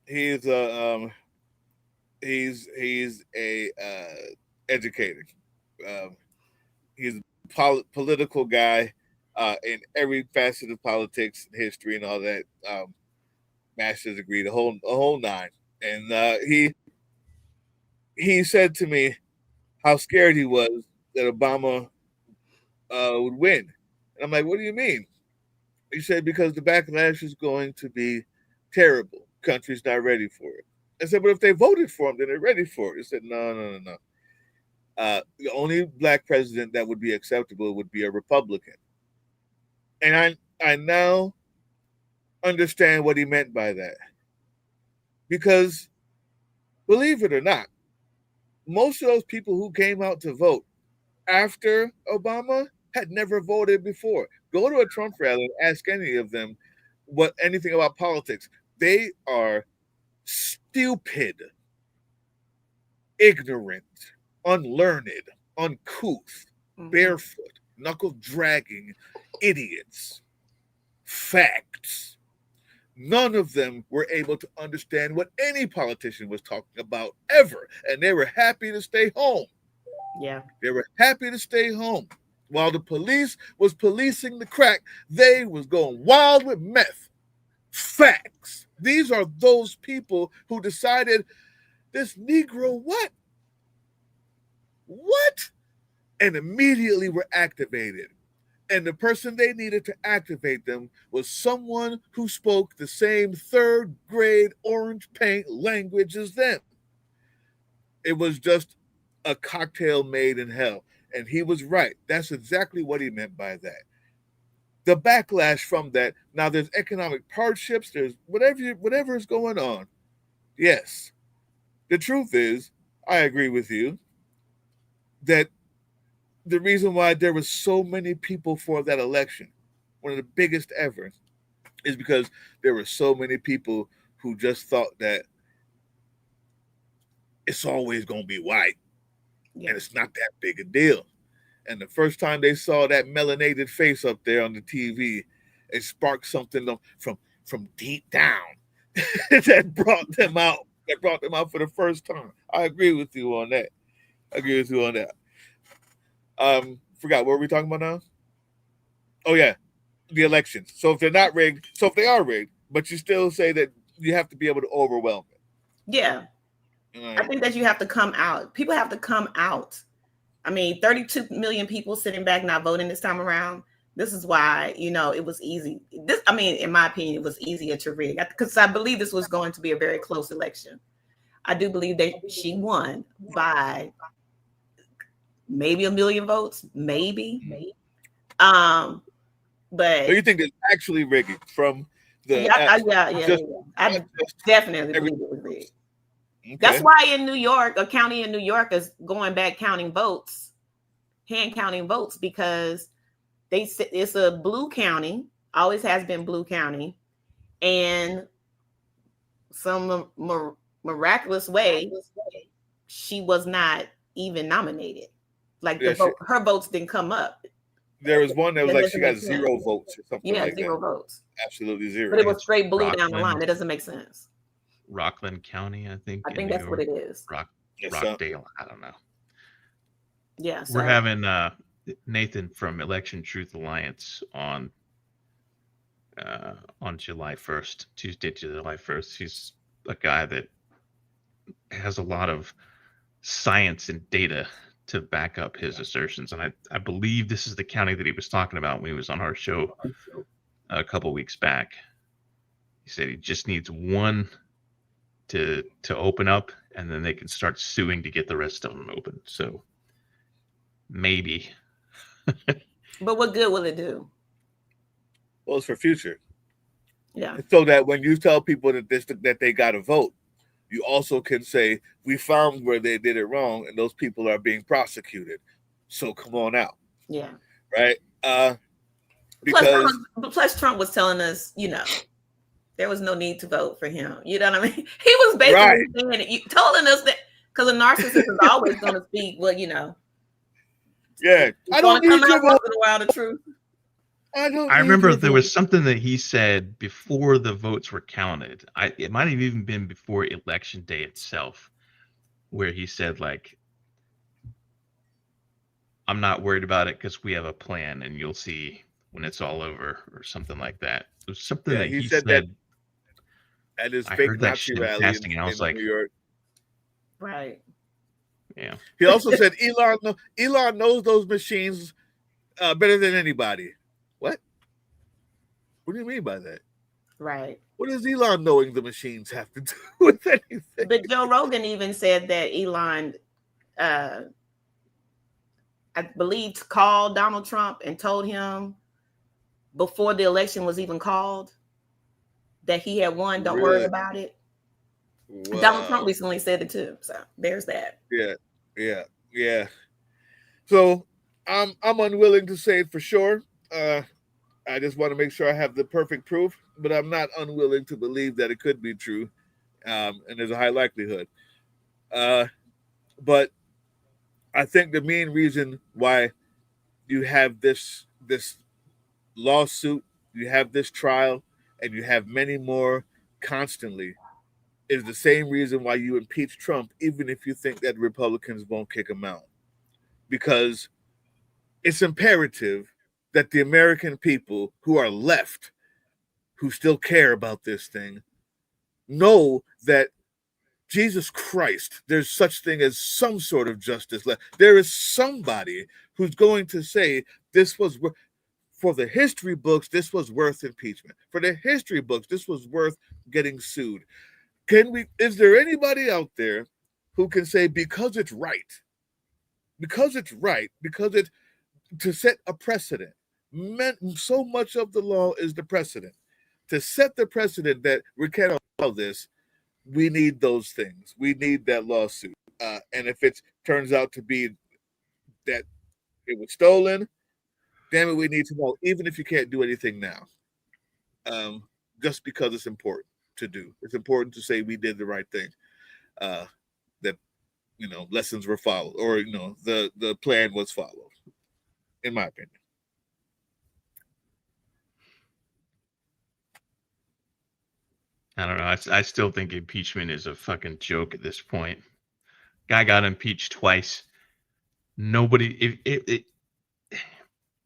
he's a educator. He's a political guy in every facet of politics, history, and all that. Master's degree, the whole nine. And he said to me how scared he was that Obama would win. And I'm like, what do you mean? He said, because the backlash is going to be terrible. Country's not ready for it. I said, but if they voted for him, then they're ready for it. He said, no. The only black president that would be acceptable would be a Republican. And I now understand what he meant by that. Because, believe it or not, most of those people who came out to vote after Obama had never voted before. Go to a Trump rally and ask any of them anything about politics. They are stupid, ignorant, unlearned, uncouth, barefoot, knuckle dragging idiots. Facts. None of them were able to understand what any politician was talking about ever, and they were happy to stay home. Yeah. They were happy to stay home. While the police was policing the crack, they was going wild with meth. Facts. These are those people who decided this Negro what? What? And immediately were activated. And the person they needed to activate them was someone who spoke the same third grade orange paint language as them. It was just a cocktail made in hell. And he was right. That's exactly what he meant by that. The backlash from that, now there's economic hardships, there's whatever is going on. Yes. The truth is, I agree with you, that the reason why there were so many people for that election, one of the biggest ever, is because there were so many people who just thought that it's always going to be white. Yeah. And it's not that big a deal. And the first time they saw that melanated face up there on the TV, it sparked something from deep down that brought them out. That brought them out for the first time. I agree with you on that. Forgot what were we talking about now? Oh yeah, the elections. So if they're not rigged, so if they are rigged, but you still say that you have to be able to overwhelm it. Yeah. I think that you have to come out. People have to come out. I mean, 32 million people sitting back not voting this time around. This is why, it was easy. In my opinion, it was easier to rig because I believe this was going to be a very close election. I do believe that she won by maybe 1 million votes, maybe. But so you think it's actually rigging from the? I definitely believe it was rigged. Okay. That's why in New York, a county in New York is going back counting votes, hand counting votes, because it's a blue county, always has been blue county, and some miraculous way she was not even nominated. Like Yeah, her votes didn't come up. there was one that was That like she doesn't got make sense. 0 votes or something Yeah, like zero that. votes. Absolutely I zero. But it think was it's straight blue down the line. Rockland, That doesn't make sense. Rockland County, I think, I in think New that's what York. it is. Yes, sir. Rockdale. I don't know. Yeah. We're So having Nathan from Election Truth Alliance on July 1st, Tuesday, July 1st. He's a guy that has a lot of science and data to back up his assertions. And I believe this is the county that he was talking about when he was on our show a couple weeks back. He said he just needs one to open up, and then they can start suing to get the rest of them open. So maybe. but what good will it do? Well, it's for future. Yeah. So that when you tell people that they got to vote, you also can say, we found where they did it wrong, and those people are being prosecuted. So come on out. Yeah. Right? Plus, Because Trump was telling us, there was no need to vote for him. You know what I mean? He was basically saying it, telling us that, because a narcissist is always going to speak. Well, yeah, I don't need to vote. In a while, the truth. I remember there was something that he said before the votes were counted. It might have even been before election day itself, where he said, like, I'm not worried about it because we have a plan and you'll see when it's all over, or something like that. It was something that he said that at his fake Nazi rally and I was like, New York. Right. Yeah. He also said Elon knows those machines better than anybody. What? What do you mean by that? Right. What does Elon knowing the machines have to do with anything? But Joe Rogan even said that Elon, I believe, called Donald Trump and told him before the election was even called that he had won. Don't worry about it. Wow. Donald Trump recently said it too. So there's that. Yeah. So I'm unwilling to say it for sure. I just want to make sure I have the perfect proof, but I'm not unwilling to believe that it could be true, and there's a high likelihood. But I think the main reason why you have this lawsuit, you have this trial, and you have many more constantly, is the same reason why you impeach Trump, even if you think that Republicans won't kick him out. Because it's imperative that the American people who are left, who still care about this thing, know that Jesus Christ, there's such thing as some sort of justice left. There is somebody who's going to say this was for the history books, this was worth impeachment. For the history books, this was worth getting sued. Is there anybody out there who can say because it's right, to set a precedent? So much of the law is the precedent. To set the precedent that we can't allow this, we need those things. We need that lawsuit. And if it turns out to be that it was stolen, damn it, we need to know, even if you can't do anything now. Just because it's important to do. It's important to say we did the right thing. That, lessons were followed, or, the plan was followed, in my opinion. I don't know. I still think impeachment is a fucking joke at this point. Guy got impeached twice. Nobody,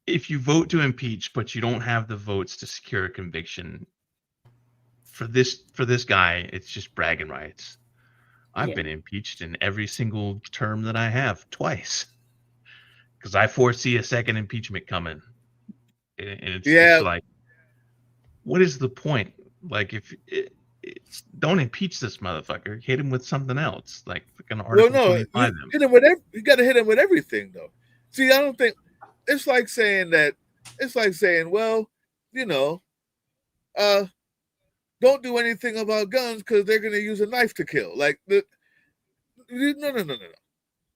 if you vote to impeach, but you don't have the votes to secure a conviction, for this guy, it's just bragging rights. I've been impeached in every single term that I have twice, because I foresee a second impeachment coming, and it's just like, what is the point? Like, if don't impeach this motherfucker, hit him with something else, like an Article 25. Hit him with you got to hit him with everything, though. See, I don't think it's like saying, well, don't do anything about guns because they're going to use a knife to kill. Like, No.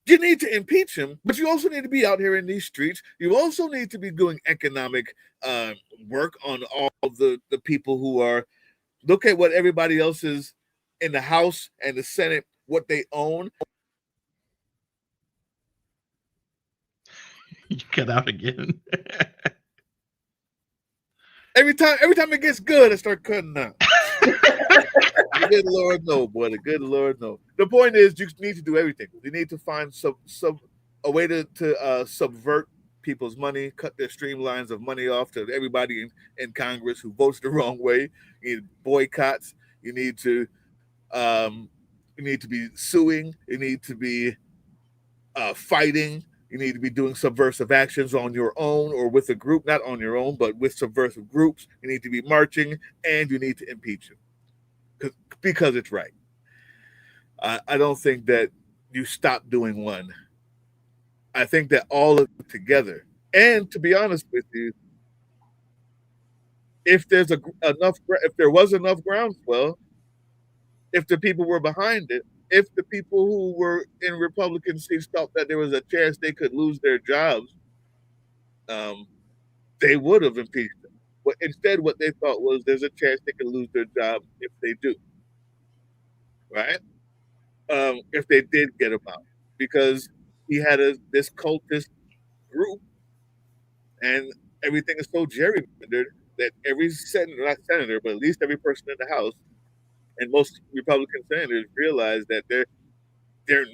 You need to impeach him, but you also need to be out here in these streets. You also need to be doing economic work on all the people who are. Look at what everybody else is in the House and the Senate, what they own. You cut out again. Every time it gets good, I start cutting out. The good Lord no, boy. The good Lord no. The point is, you need to do everything. You need to find a way to subvert people's money, cut their streamlines of money off to everybody in Congress who votes the wrong way. You need boycotts. You need to be suing. You need to be fighting. You need to be doing subversive actions on your own or with a group, not on your own, but with subversive groups. You need to be marching, and you need to impeach him because it's right. I don't think that you stop doing one. I think that all of it together. And to be honest with you, if there was enough groundswell, if the people were behind it, if the people who were in Republican seats thought that there was a chance they could lose their jobs, they would have impeached them. But instead, what they thought was there's a chance they could lose their job if they do, right? If they did get him out, because he had this cultist group, and everything is so gerrymandered that every senator, not senator, but at least every person in the House and most Republican senators realize that they're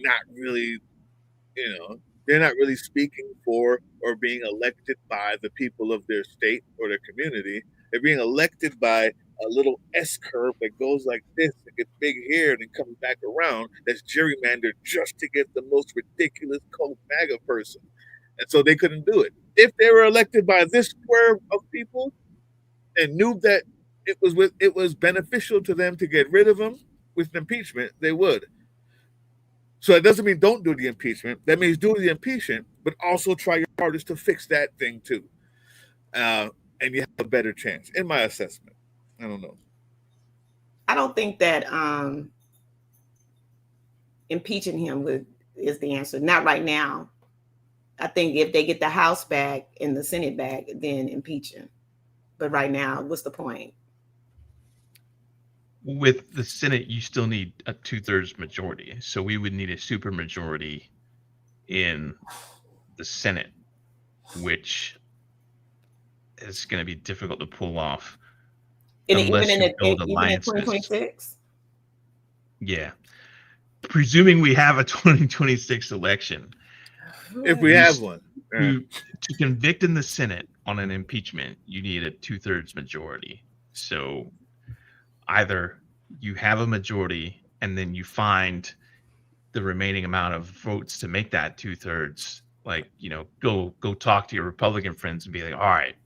not really, they're not really speaking for or being elected by the people of their state or their community. They're being elected by a little S curve that goes like this and gets big here and then comes back around. That's gerrymandered just to get the most ridiculous cult MAGA person. And so they couldn't do it. If they were elected by this square of people and knew that it was beneficial to them to get rid of him with impeachment, they would. So it doesn't mean don't do the impeachment. That means do the impeachment, but also try your hardest to fix that thing too. And you have a better chance, in my assessment. I don't know. I don't think that impeaching him is the answer. Not right now. I think if they get the House back and the Senate back, then impeach him. But right now, what's the point? With the Senate, you still need a 2/3 majority. So we would need a supermajority in the Senate, which is going to be difficult to pull off. And even in 2026? Yeah. Presuming we have a 2026 election. If we have one. To convict in the Senate on an impeachment, you need a 2/3 majority. So either you have a majority and then you find the remaining amount of votes to make that 2/3, like, go talk to your Republican friends and be like, all right,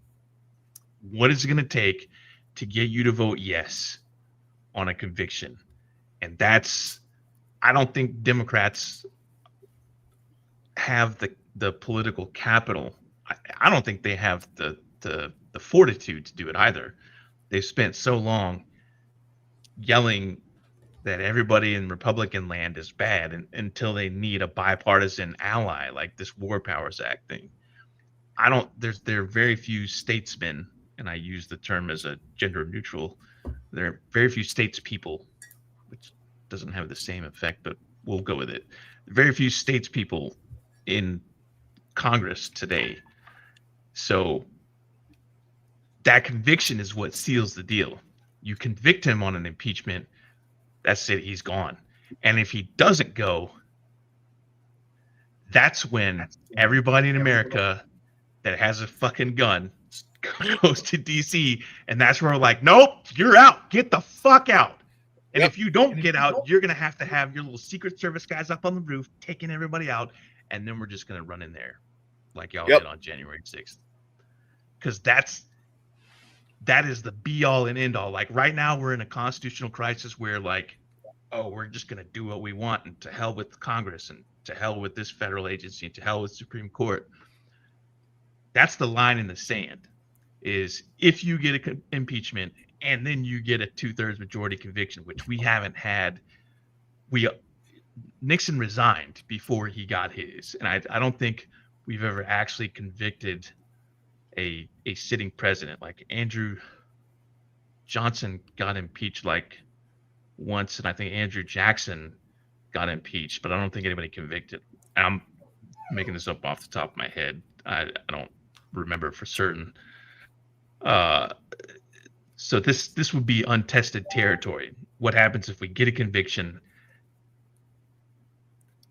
what is it going to take to get you to vote yes on a conviction? And I don't think Democrats have the political capital. I don't think they have the fortitude to do it either. They've spent so long yelling that everybody in Republican land is bad until they need a bipartisan ally like this War Powers Act thing. There are very few statesmen, and I use the term as a gender neutral. There are very few statespeople, which doesn't have the same effect, but we'll go with it. Very few statespeople in Congress today. So that conviction is what seals the deal. You convict him on an impeachment, that's it, he's gone. And if he doesn't go, that's when everybody in America that has a fucking gun goes to DC, and that's where we're like, nope, you're out. Get the fuck out. And if you don't get out, you're going to have your little Secret Service guys up on the roof taking everybody out, and then we're just going to run in there like y'all did on January 6th. Because that is the be-all and end-all. Like, right now, we're in a constitutional crisis where, like, oh, we're just going to do what we want, and to hell with Congress, and to hell with this federal agency, and to hell with Supreme Court. That's the line in the sand, is if you get an impeachment and then you get a 2/3 majority conviction, which we haven't had. Nixon resigned before he got his, and I don't think we've ever actually convicted a sitting president. Like Andrew Johnson got impeached like once, and I think Andrew Jackson got impeached, but I don't think anybody convicted. I'm making this up off the top of my head. I don't remember for certain. So this would be untested territory. What happens if we get a conviction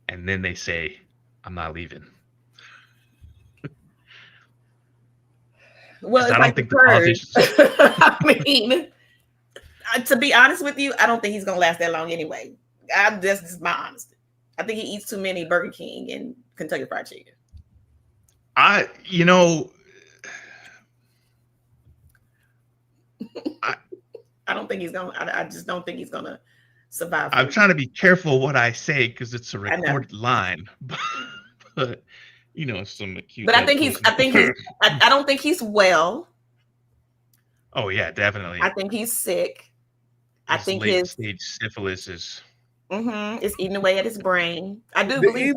and then they say, "I'm not leaving"? Well, it's I like don't the think the purge. politicians. I mean, to be honest with you, I don't think he's gonna last that long anyway. That's just my honesty. I think he eats too many Burger King and Kentucky Fried Chicken. I you know I, I don't think he's gonna. I just don't think he's gonna survive. I'm trying to be careful what I say because it's a I know, recorded line, but some acute. but I think he's. I think he's. I don't think he's well. Oh yeah, definitely. I think he's sick. I His think late his stage syphilis is. it's eating away at his brain. I do The believe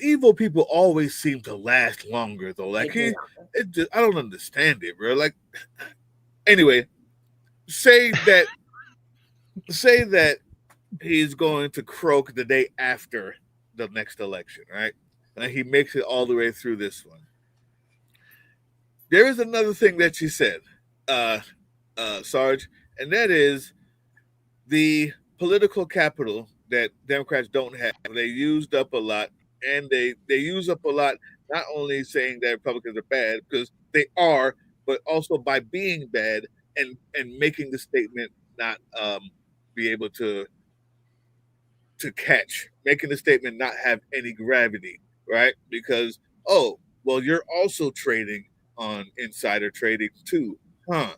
evil people always seem to last longer though. Like that. I don't understand it, bro. Like anyway, say that he's going to croak the day after the next election, right? And he makes it all the way through this one. There is another thing that she said, Sarge, and that is the political capital that Democrats don't have. They used up a lot, and they use up a lot. Not only saying that Republicans are bad because they are, but also by being bad and making the statement not be able to catch, making the statement not have any gravity, right? Because oh, well, you're also trading on insider trading too, huh?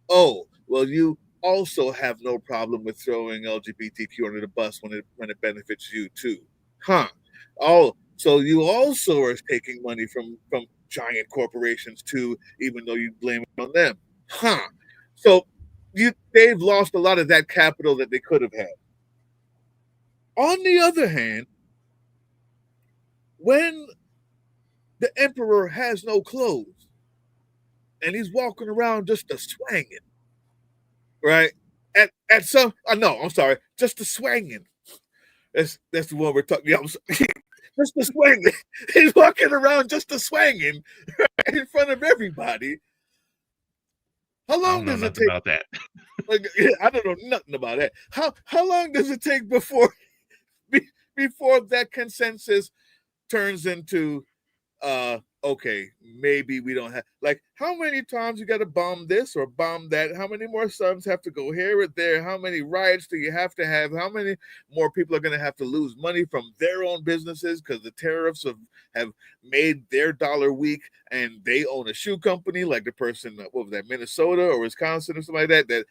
Oh, well, you also have no problem with throwing LGBTQ under the bus when it benefits you too, huh? Oh, so you also are taking money from giant corporations too, even though you blame it on them, huh? So they've lost a lot of that capital that they could have had. On the other hand, when the emperor has no clothes and he's walking around just a swanging, right? At some, no, I'm sorry, just a swanging. That's the one we're talking. Yeah, just a swanging. He's walking around just a swanging right in front of everybody. How long does it take? About that? Like, I don't know nothing about that. How long does it take before that consensus turns into okay, maybe we don't have, like, how many times you got to bomb this or bomb that? How many more sons have to go here or there? How many riots do you have to have? How many more people are going to have to lose money from their own businesses because the tariffs have made their dollar weak, and they own a shoe company like the person, what was that, Minnesota or Wisconsin or something like that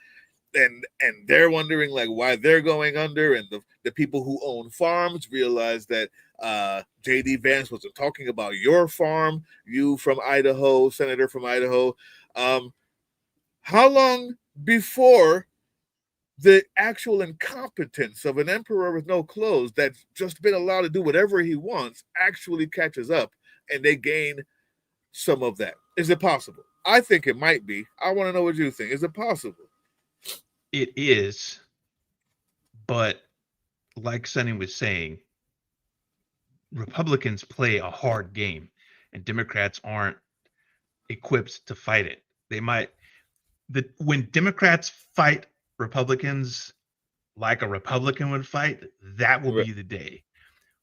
and they're wondering like why they're going under, and the people who own farms realize that JD Vance wasn't talking about your farm, you from Idaho, senator from Idaho. How long before the actual incompetence of an emperor with no clothes that's just been allowed to do whatever he wants actually catches up and they gain some of that? Is it possible? I think it might be. I want to know what you think. Is it possible? It is, but like Sonny was saying, Republicans play a hard game, and Democrats aren't equipped to fight it. They might. When Democrats fight Republicans like a Republican would fight, that will be the day.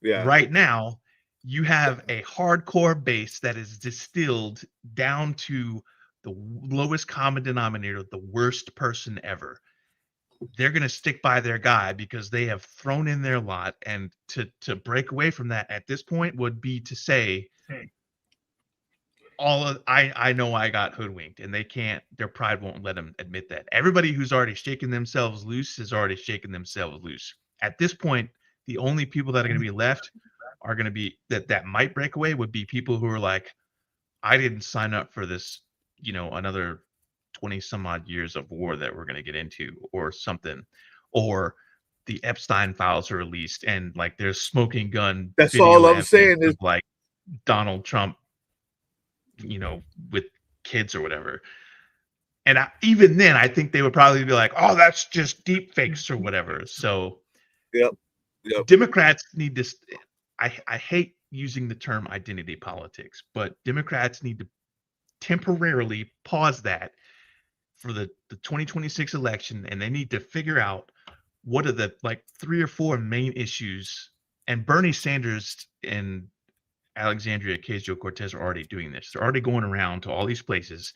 Yeah. Right now, you have a hardcore base that is distilled down to the lowest common denominator, the worst person ever. They're going to stick by their guy because they have thrown in their lot, and to break away from that at this point would be to say, hey, I know I got hoodwinked, and they can't, their pride won't let them admit that. Everybody who's already shaken themselves loose has already shaken themselves loose. At this point, the only people that are going to be left are going to be that might break away would be people who are like, I didn't sign up for this, another 20 some odd years of war that we're going to get into or something. Or the Epstein files are released and like there's smoking gun That's video all I'm evidence saying is of like Donald Trump, with kids or whatever. And even then, I think they would probably be like, "Oh, that's just deep fakes or whatever." So, yep. Democrats need to. I hate using the term identity politics, but Democrats need to temporarily pause that for the 2026 election, and they need to figure out what are the like 3 or 4 main issues. And Bernie Sanders and Alexandria Ocasio-Cortez are already doing this. They're already going around to all these places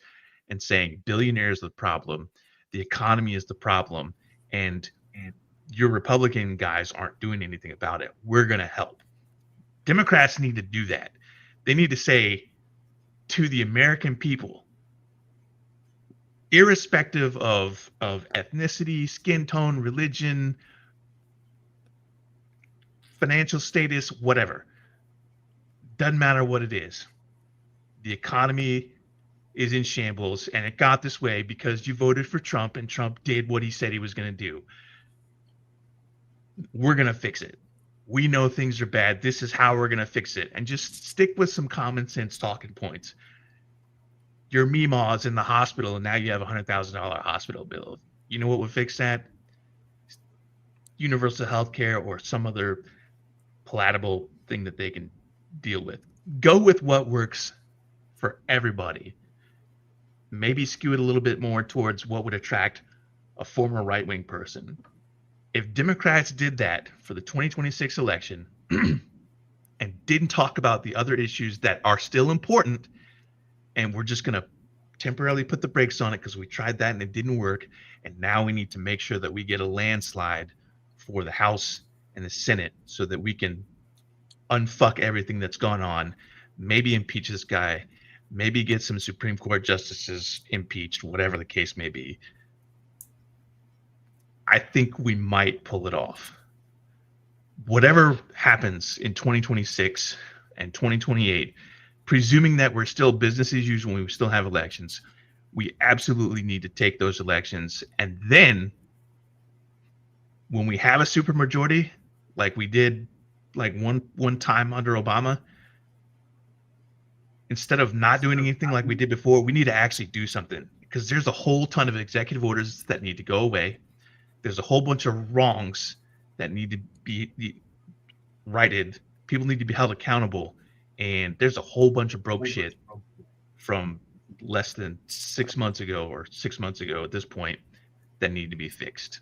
and saying billionaires are the problem, the economy is the problem, and your Republican guys aren't doing anything about it. We're going to help. Democrats need to do that. They need to say to the American people, irrespective of ethnicity, skin tone, religion, financial status, whatever, doesn't matter what it is. The economy is in shambles, and it got this way because you voted for Trump, and Trump did what he said he was going to do. We're going to fix it. We know things are bad. This is how we're going to fix it. And just stick with some common sense talking points. Your Meemaw's in the hospital, and now you have a $100,000 hospital bill. You know what would fix that? Universal health care or some other palatable thing that they can deal with. Go with what works for everybody. Maybe skew it a little bit more towards what would attract a former right-wing person. If Democrats did that for the 2026 election and didn't talk about the other issues that are still important, and we're just going to temporarily put the brakes on it because we tried that and it didn't work, and now we need to make sure that we get a landslide for the House and the Senate so that we can unfuck everything that's gone on, maybe impeach this guy, maybe get some Supreme Court justices impeached, whatever the case may be. I think we might pull it off. Whatever happens in 2026 and 2028, presuming that we're still business as usual, we still have elections, we absolutely need to take those elections. And then when we have a supermajority, like we did like one time under Obama, instead of not doing anything like we did before, we need to actually do something, because there's a whole ton of executive orders that need to go away. There's a whole bunch of wrongs that need to be righted. People need to be held accountable. And there's a whole bunch of broke shit from less than 6 months ago or 6 months ago at this point that need to be fixed.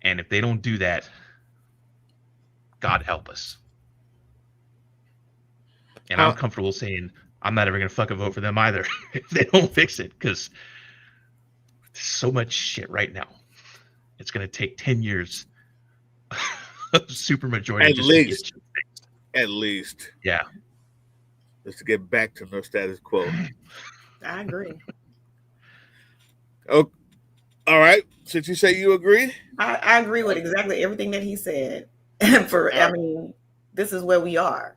And if they don't do that, God help us. And I'm comfortable saying I'm not ever going to fucking vote for them either if they don't fix it, because there's so much shit right now. It's going to take 10 years of supermajority at least. Yeah. Just to get back to no status quo. I agree. Oh, all right. Since you say you agree, I agree with exactly everything that he said. I mean, this is where we are.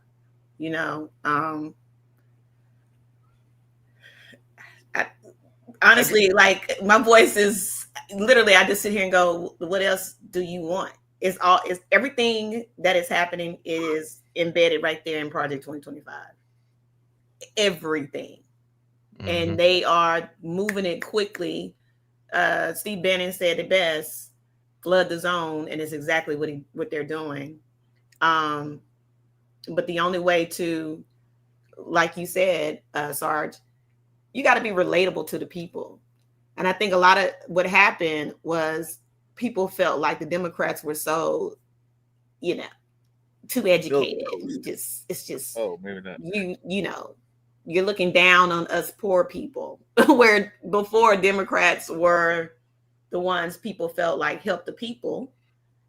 Honestly, like my voice is literally, I just sit here and go, what else do you want? It's everything that is happening is embedded right there in Project 2025. Everything. Mm-hmm. And they are moving it quickly. Steve Bannon said it best, flood the zone, and it's exactly what they're doing. But the only way to, like you said, Sarge, you got to be relatable to the people. And I think a lot of what happened was people felt like the Democrats were so, too educated. It's just oh, maybe not. You're looking down on us poor people, where before Democrats were the ones people felt like helped the people.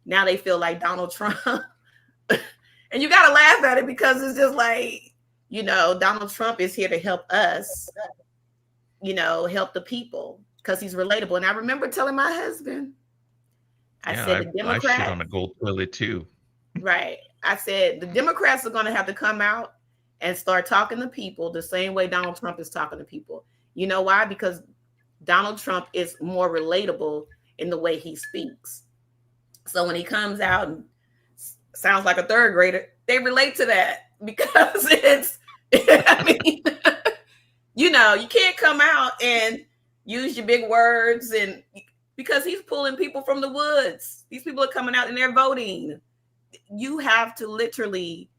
Now they feel like Donald Trump. And you got to laugh at it because it's just like, Donald Trump is here to help us, help the people because he's relatable. And I remember telling my husband, I said, the Democrats. I shit on a gold toilet too. Right. I said, the Democrats are going to have to come out and start talking to people the same way Donald Trump is talking to people. You know why? Because Donald Trump is more relatable in the way he speaks. So when he comes out and sounds like a third grader, they relate to that because it's, I mean, you know, you can't come out and use your big words, and because he's pulling people from the woods. These people are coming out and they're voting. You have to literally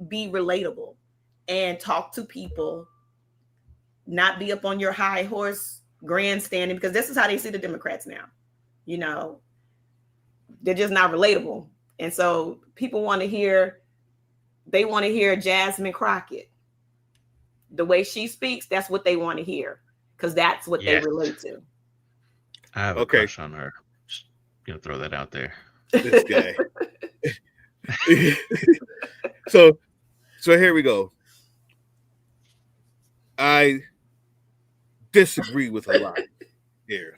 be relatable and talk to people, not be up on your high horse grandstanding, because this is how they see the Democrats now. You know, they're just not relatable. And so people want to hear, they want to hear Jasmine Crockett. The way she speaks, that's what they want to hear, because that's what they relate to. I have a crush on her. Just gonna throw that out there. This guy. So here we go. I disagree with a lot here.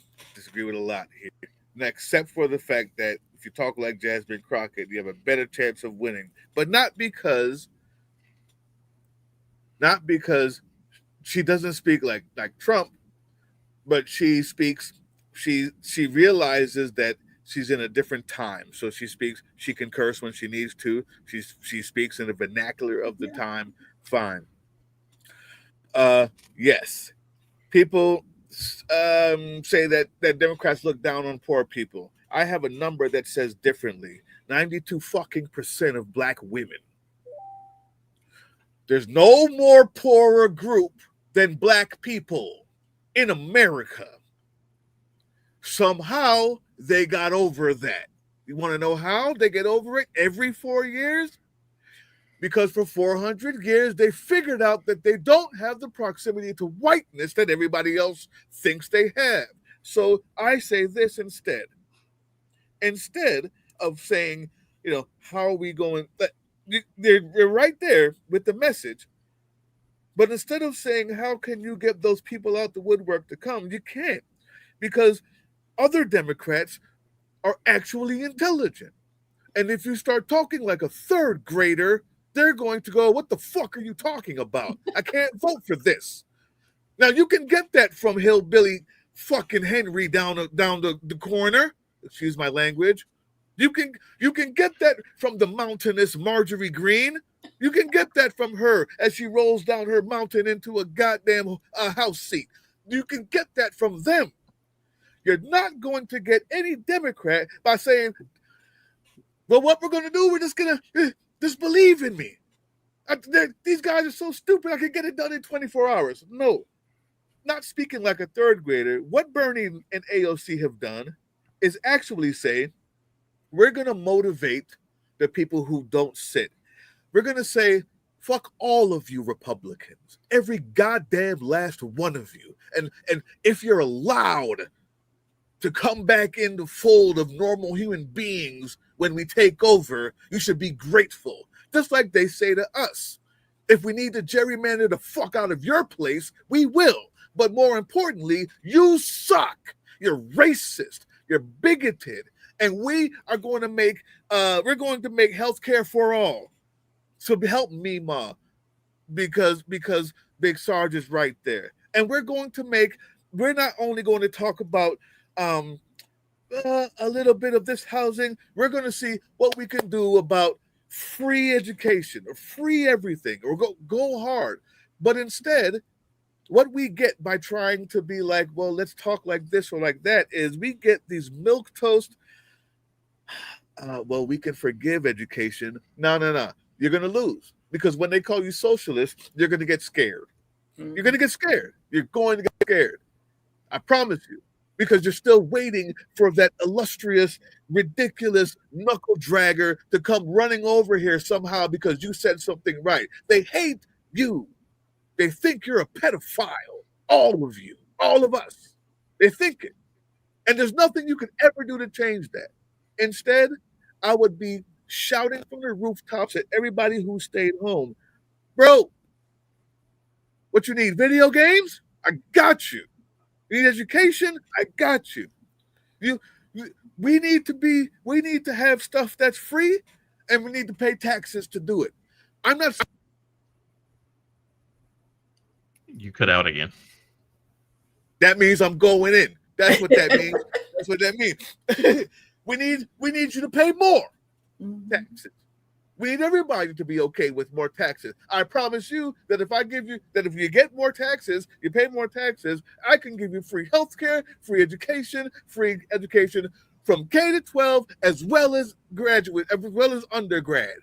Now, except for the fact that if you talk like Jasmine Crockett, you have a better chance of winning. But not because she doesn't speak like Trump, but she speaks, she realizes that she's in a different time. So she can curse when she needs to. She speaks in the vernacular of the time. Fine. Yes. People say that Democrats look down on poor people. I have a number that says differently. 92% of black women. There's no more poorer group than black people in America. Somehow they got over that. You want to know how they get over it? Every 4 years? Because for 400 years, they figured out that they don't have the proximity to whiteness that everybody else thinks they have. So I say this instead. Instead of saying, you know, how are we going? They're right there with the message. But instead of saying, how can you get those people out the woodwork to come? You can't. Because other Democrats are actually intelligent. And if you start talking like a third grader, they're going to go, what the fuck are you talking about? I can't vote for this. Now, you can get that from hillbilly fucking Henry down the corner. Excuse my language. You can get that from the mountainous Marjorie Green. You can get that from her as she rolls down her mountain into a goddamn house seat. You can get that from them. You're not going to get any Democrat by saying, well, what we're going to do, we're just going to just believe in me. These guys are so stupid, I can get it done in 24 hours. No, not speaking like a third grader. What Bernie and AOC have done is actually say, we're going to motivate the people who don't sit. We're going to say, fuck all of you Republicans, every goddamn last one of you. And if you're allowed to come back in the fold of normal human beings when we take over, you should be grateful. Just like they say to us. If we need to gerrymander the fuck out of your place, we will. But more importantly, you suck. You're racist. You're bigoted. And we are going to make healthcare for all. So help me, Ma, because Big Sarge is right there. And we're not only going to talk about a little bit of this housing, we're going to see what we can do about free education or free everything, or go hard. But instead, what we get by trying to be like, well, let's talk like this or like that, is we get these milquetoast, well, we can forgive education. No. You're going to lose. Because when they call you socialist, you're going to get scared. You're going to get scared. You're going to get scared. I promise you. Because you're still waiting for that illustrious, ridiculous knuckle dragger to come running over here somehow because you said something right. They hate you. They think you're a pedophile. All of you. All of us. They think it. And there's nothing you can ever do to change that. Instead, I would be shouting from the rooftops at everybody who stayed home. Bro, what you need? Video games? I got you. You need education? I got you. We need to have stuff that's free, and we need to pay taxes to do it. I'm not. You cut out again. That means I'm going in. That's what that means. That's what that means. We need you to pay more Mhm. taxes. We need everybody to be okay with more taxes. I promise you that if you get more taxes, you pay more taxes, I can give you free healthcare, free education from K to 12, as well as graduate, as well as undergrad.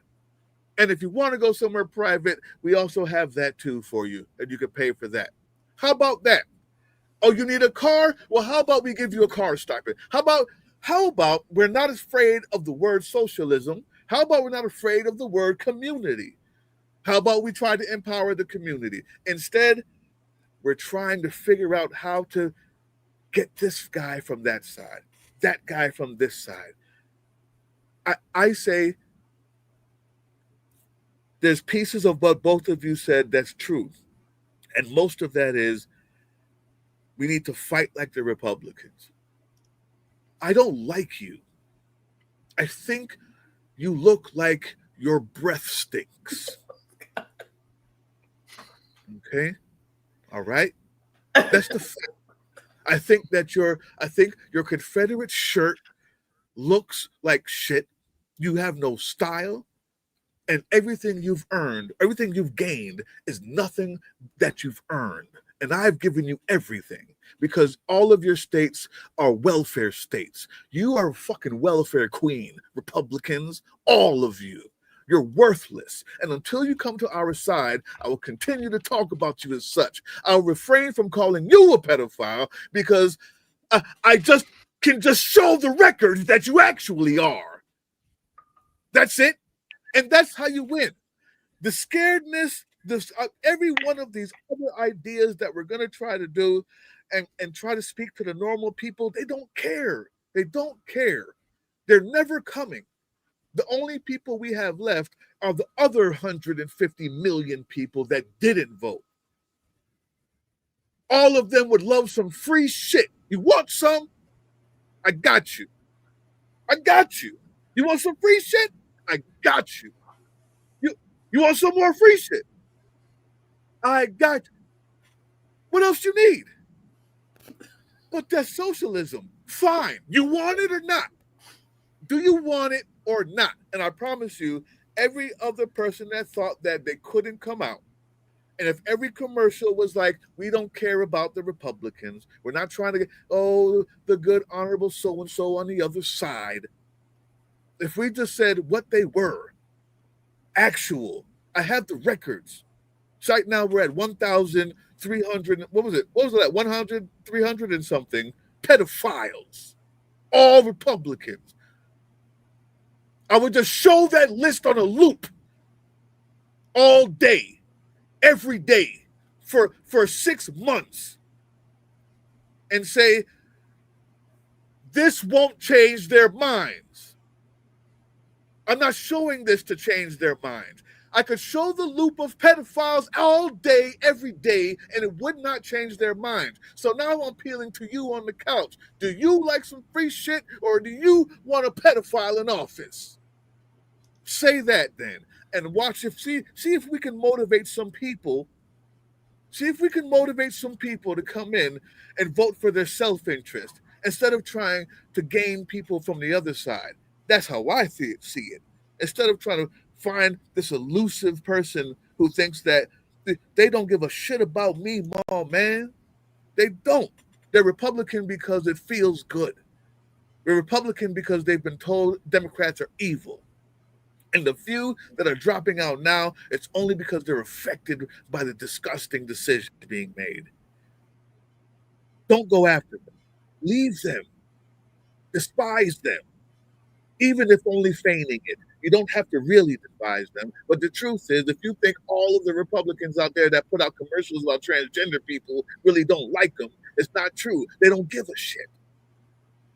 And if you want to go somewhere private, we also have that too for you, and you can pay for that. How about that? Oh, you need a car? Well, how about we give you a car stipend? How about we're not afraid of the word socialism? How about we're not afraid of the word community? How about we try to empower the community? Instead, we're trying to figure out how to get this guy from that side, that guy from this side. I say there's pieces of what both of you said that's truth. And most of that is we need to fight like the Republicans. I don't like you. I think you look like your breath stinks. Okay? All right? That's the fact. I think your Confederate shirt looks like shit. You have no style, and everything you've earned, everything you've gained is nothing that you've earned. And I've given you everything because all of your states are welfare states. You are a fucking welfare queen, Republicans, all of you. You're worthless. And until you come to our side, I will continue to talk about you as such. I'll refrain from calling you a pedophile because I just can just show the record that you actually are. That's it. And that's how you win. The scaredness, every one of these other ideas that we're going to try to do and try to speak to the normal people, they don't care. They don't care. They're never coming. The only people we have left are the other 150 million people that didn't vote. All of them would love some free shit. You want some? I got you. I got you. You want some free shit? I got you. You want some more free shit? I got you. What else you need? But that's socialism. Fine. You want it or not? Do you want it or not? And I promise you, every other person that thought that they couldn't come out, and if every commercial was like, we don't care about the Republicans, we're not trying to get, the good, honorable so-and-so on the other side. If we just said what they were, actual, I have the records. Right now we're at 1,300, what was it? What was that? 100, 300 and something pedophiles, all Republicans. I would just show that list on a loop all day, every day, for 6 months and say, this won't change their minds. I'm not showing this to change their minds. I could show the loop of pedophiles all day, every day, and it would not change their minds. So now I'm appealing to you on the couch. Do you like some free shit, or do you want a pedophile in office? Say that then, and watch see if we can motivate some people. See if we can motivate some people to come in and vote for their self-interest instead of trying to gain people from the other side. That's how I see it. Instead of trying to find this elusive person who thinks that they don't give a shit about me, man. They don't. They're Republican because it feels good. They're Republican because they've been told Democrats are evil. And the few that are dropping out now, it's only because they're affected by the disgusting decisions being made. Don't go after them. Leave them. Despise them. Even if only feigning it. You don't have to really despise them. But the truth is, if you think all of the Republicans out there that put out commercials about transgender people really don't like them, it's not true. They don't give a shit.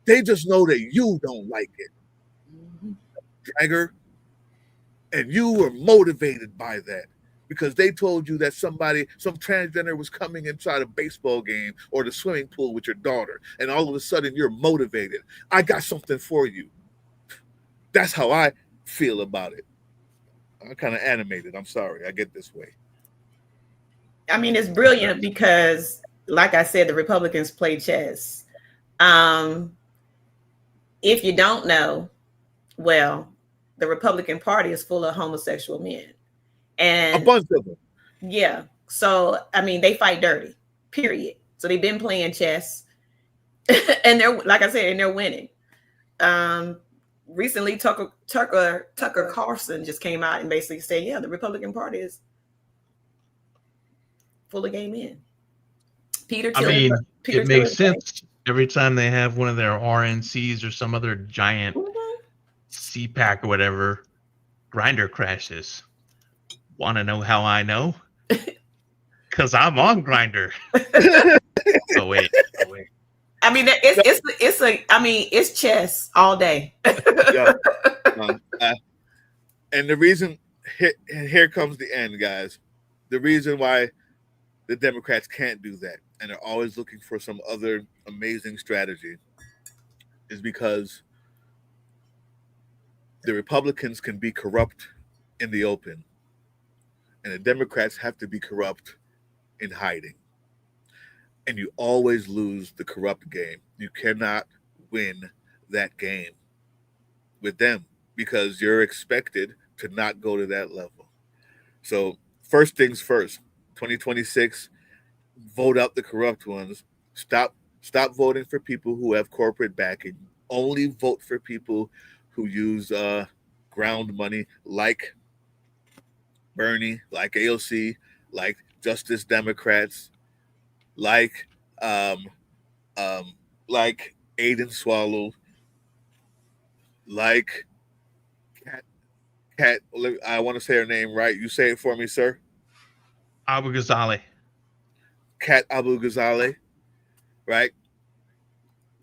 They just know that you don't like it. Dragger. And you were motivated by that because they told you that some transgender was coming inside a baseball game or the swimming pool with your daughter. And all of a sudden you're motivated. I got something for you. That's how I feel about it. I'm kind of animated. I'm sorry. I get this way. I mean, it's brilliant because, like I said, the Republicans play chess. if you don't know, well, the Republican Party is full of homosexual men. A And bunch of them. yeah, so I mean, they fight dirty, period. So they've been playing chess, and they're, like I said, and they're winning. Um, Recently, Tucker Carlson just came out and basically said, yeah, the Republican Party is full of gay men. Peter I Tiller, mean, Peter it Tiller makes today. sense every time they have one of their RNCs or some other giant Mhm. CPAC or whatever, grinder crashes. Want to know how I know? Because I'm on grinder. Oh, wait. I mean, it's a. I mean, it's chess all day. Yeah. And the reason here comes the end, guys. The reason why the Democrats can't do that and are always looking for some other amazing strategy is because the Republicans can be corrupt in the open, and the Democrats have to be corrupt in hiding. And you always lose the corrupt game. You cannot win that game with them because you're expected to not go to that level. So, first things first, 2026, vote out the corrupt ones. Stop voting for people who have corporate backing. Only vote for people who use ground money like Bernie, like AOC, like Justice Democrats, like um, um, like Aiden Swallow, like Cat. Cat. I want to say her name right. You say it for me, sir. Abu Ghazali. Cat Abu Ghazali, right?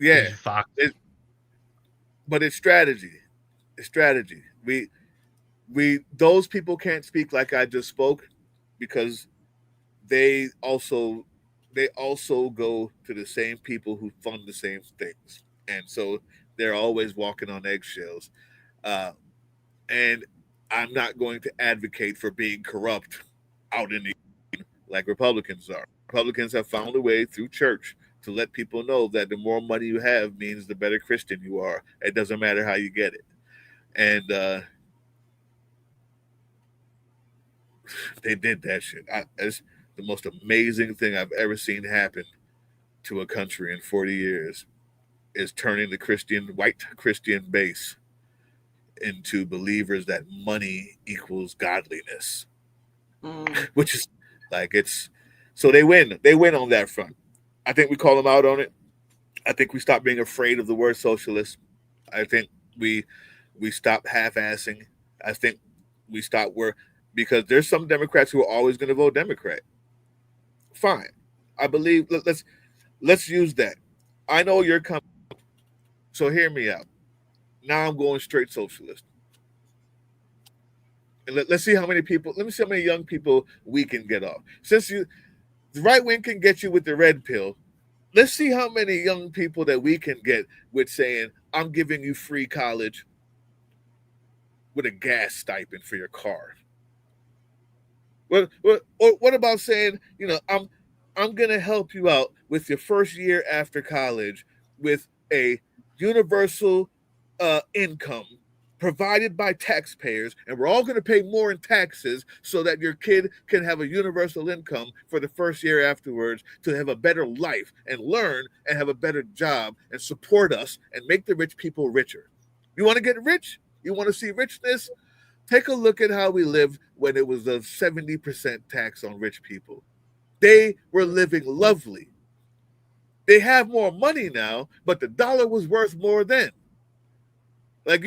Yeah. Asian Fox. But it's strategy. It's strategy. We those people can't speak like I just spoke because they also they also go to the same people who fund the same things, and so they're always walking on eggshells. Uh, and I'm not going to advocate for being corrupt out in the like Republicans are. Republicans have found a way through church to let people know that the more money you have means the better Christian you are. It doesn't matter how you get it, and they did that shit. It's the most amazing thing I've ever seen happen to a country in 40 years is turning the white Christian base into believers that money equals godliness, Mm. which is like it's so they win. They win on that front. I think we call them out on it. I think we stop being afraid of the word socialist. I think we we stop half-assing. I think we stop where because there's some Democrats who are always going to vote Democrat. Fine, I believe. Let's use that. I know you're coming, so hear me out. Now I'm going straight socialist, and let's see how many people. Let me see how many young people we can get off. Since the right wing can get you with the red pill, let's see how many young people that we can get with saying, "I'm giving you free college with a gas stipend for your car." What about saying, I'm gonna help you out with your first year after college with a universal income provided by taxpayers, and we're all going to pay more in taxes so that your kid can have a universal income for the first year afterwards to have a better life and learn and have a better job and support us and make the rich people richer. You want to get rich? You want to see richness? Take a look at how we lived when it was a 70% tax on rich people. They were living lovely. They have more money now, but the dollar was worth more then. Like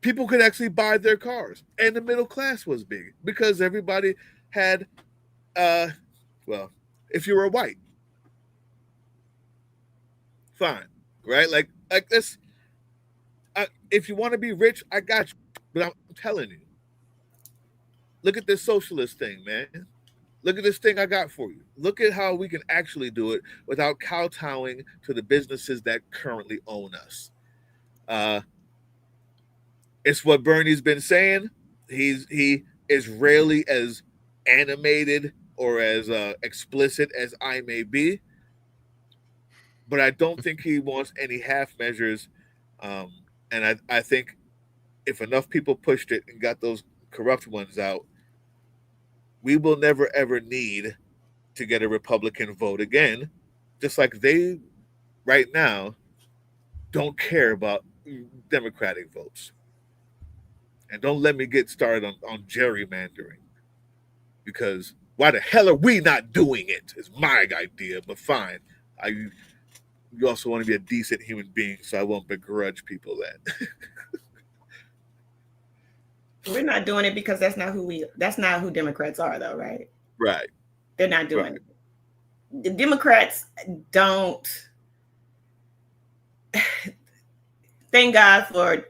people could actually buy their cars, and the middle class was big because everybody had, uh, well, if you were white, fine, right? Like this. If you want to be rich, I got you. But I'm telling you, look at this socialist thing, man. Look at this thing I got for you. Look at how we can actually do it without kowtowing to the businesses that currently own us. Uh, it's what Bernie's been saying. He is rarely as animated or as explicit as I may be, but I don't think he wants any half measures Um, and I think if enough people pushed it and got those corrupt ones out, we will never ever need to get a Republican vote again, just like they right now don't care about Democratic votes. And don't let me get started on gerrymandering because why the hell are we not doing it? Is my idea, but fine. I you also want to be a decent human being, so I won't begrudge people that. We're not doing it because that's not who Democrats are though, right? Right, They're not doing right. it. The Democrats don't. Thank God for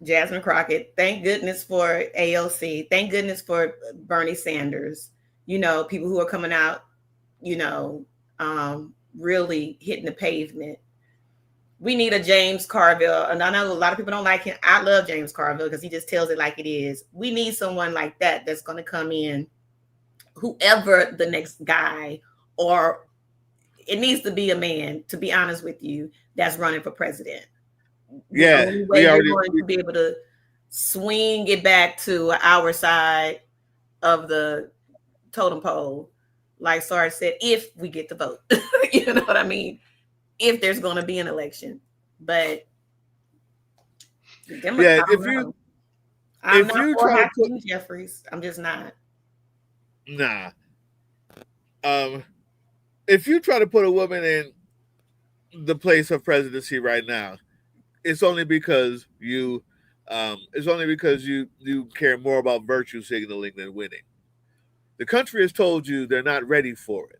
Jasmine Crockett. Thank goodness for AOC. Thank goodness for Bernie Sanders. People who are coming out, you know, really hitting the pavement. We need a James Carville. And I know a lot of people don't like him. I love James Carville because he just tells it like it is. We need someone like that that's going to come in, whoever the next guy, or it needs to be a man, to be honest with you, that's running for president. The Yeah, only way we we're already. going to be able to swing it back to our side of the totem pole, like Sarge said, if we get the vote. You know what I mean? If there's going to be an election. But the Yeah, Democrats, I don't know. I'm if not you for try to put Hakeem Jeffries. I'm just not. nah, um, if you try to put a woman in the place of presidency right now, it's only because you care more about virtue signaling than winning. The country has told you they're not ready for it.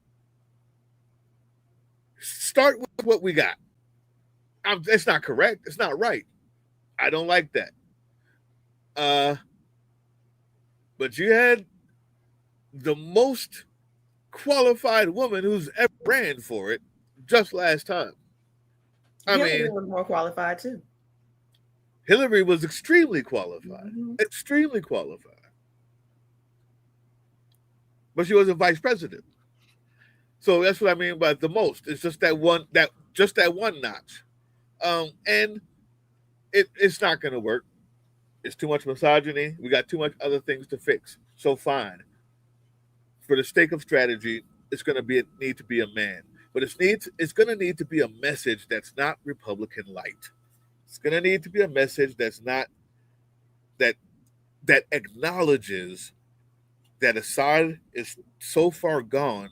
Start with what we got. It's not correct. It's not right. I don't like that. Uh, but you had the most qualified woman who's ever ran for it just last time. I Hillary mean, was more qualified too. Hillary was extremely qualified, Mm-hmm. extremely qualified, but she wasn't vice president. So that's what I mean by the most. It's just that one notch, and it's not going to work. It's too much misogyny. We got too much other things to fix. So fine, for the sake of strategy, it's going to need to be a man, but it's going to need to be a message that's not Republican light. It's going to need to be a message that's not that that acknowledges that Assad is so far gone.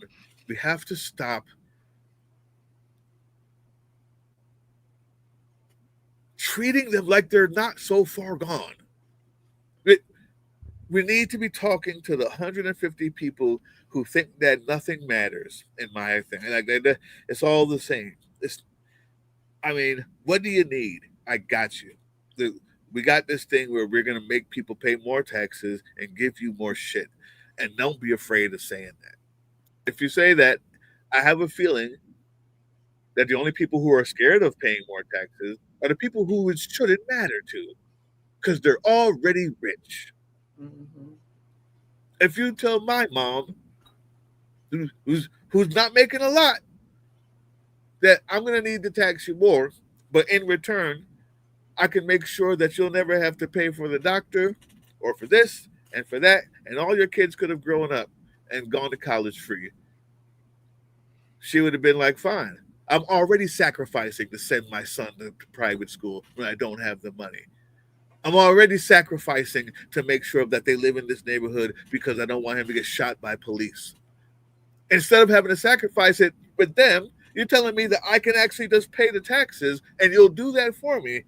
We have to stop treating them like they're not so far gone. We, we need to be talking to the 150 people who think that nothing matters. In my thing, it's all the same. I mean, what do you need? I got you. The, we got this thing where we're gonna make people pay more taxes and give you more shit, and don't be afraid of saying that. If you say that, I have a feeling that the only people who are scared of paying more taxes are the people who it shouldn't matter to because they're already rich. Mm-hmm. If you tell my mom, who's not making a lot, that I'm going to need to tax you more, but in return, I can make sure that you'll never have to pay for the doctor or for this and for that, and all your kids could have grown up and gone to college free. She would have been like, fine. I'm already sacrificing to send my son to private school when I don't have the money. I'm already sacrificing to make sure that they live in this neighborhood because I don't want him to get shot by police. Instead of having to sacrifice it with them, you're telling me that I can actually just pay the taxes and you'll do that for me.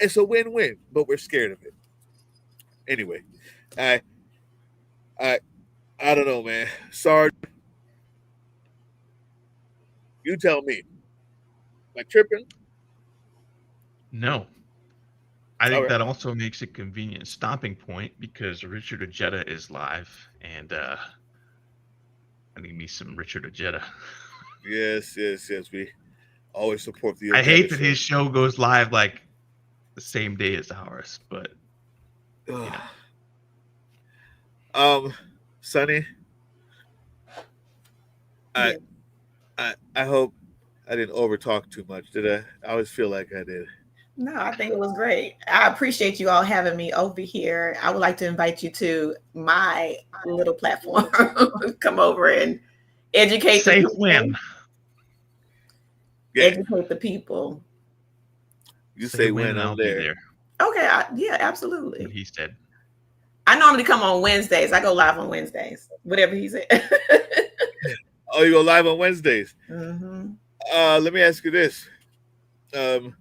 It's a win-win, but we're scared of it. Anyway, I I I don't know, man. Sarge, you tell me. Am I tripping? No, I All think right. that also makes a convenient stopping point because Richard Ojeda is live, and I need me some Richard Ojeda. Yes, yes, yes. We always support the I Ojeda hate that show. his show goes live like the same day as ours, but you know, um, Sonny, I Yeah. I hope I didn't overtalk too much, did I? I always feel like I did. No, I think it was great. I appreciate you all having me over here. I would like to invite you to my little platform. Come over and educate the Say people. when. Yeah, Educate the people. you Say say when, when and I'm I'll be there. there. Okay, yeah, What absolutely. he said. I normally come on Wednesdays. I go live on Wednesdays. Whatever he said. Oh, you go live on Wednesdays. hmm Let me ask you this: um,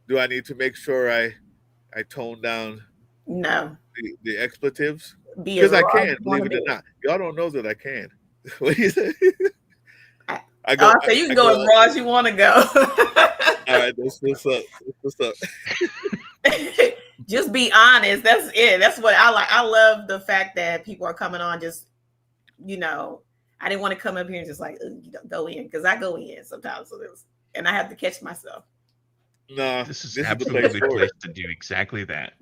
Do I need to make sure I tone down No, the expletives? be as Because I raw as can, you want believe to it or be. not. Y'all don't know that I can. What do you say? I, I oh, go. I say you can I go go. as raw as you want to go. All right, that's what's up. That's what's up. Just be honest. That's it. That's what I like. I love the fact that people are coming on. Just you know, I didn't want to come up here and just like you know, go in because I go in sometimes. And I have to catch myself. Nah, This is this is the place absolutely the for it. place to do exactly that.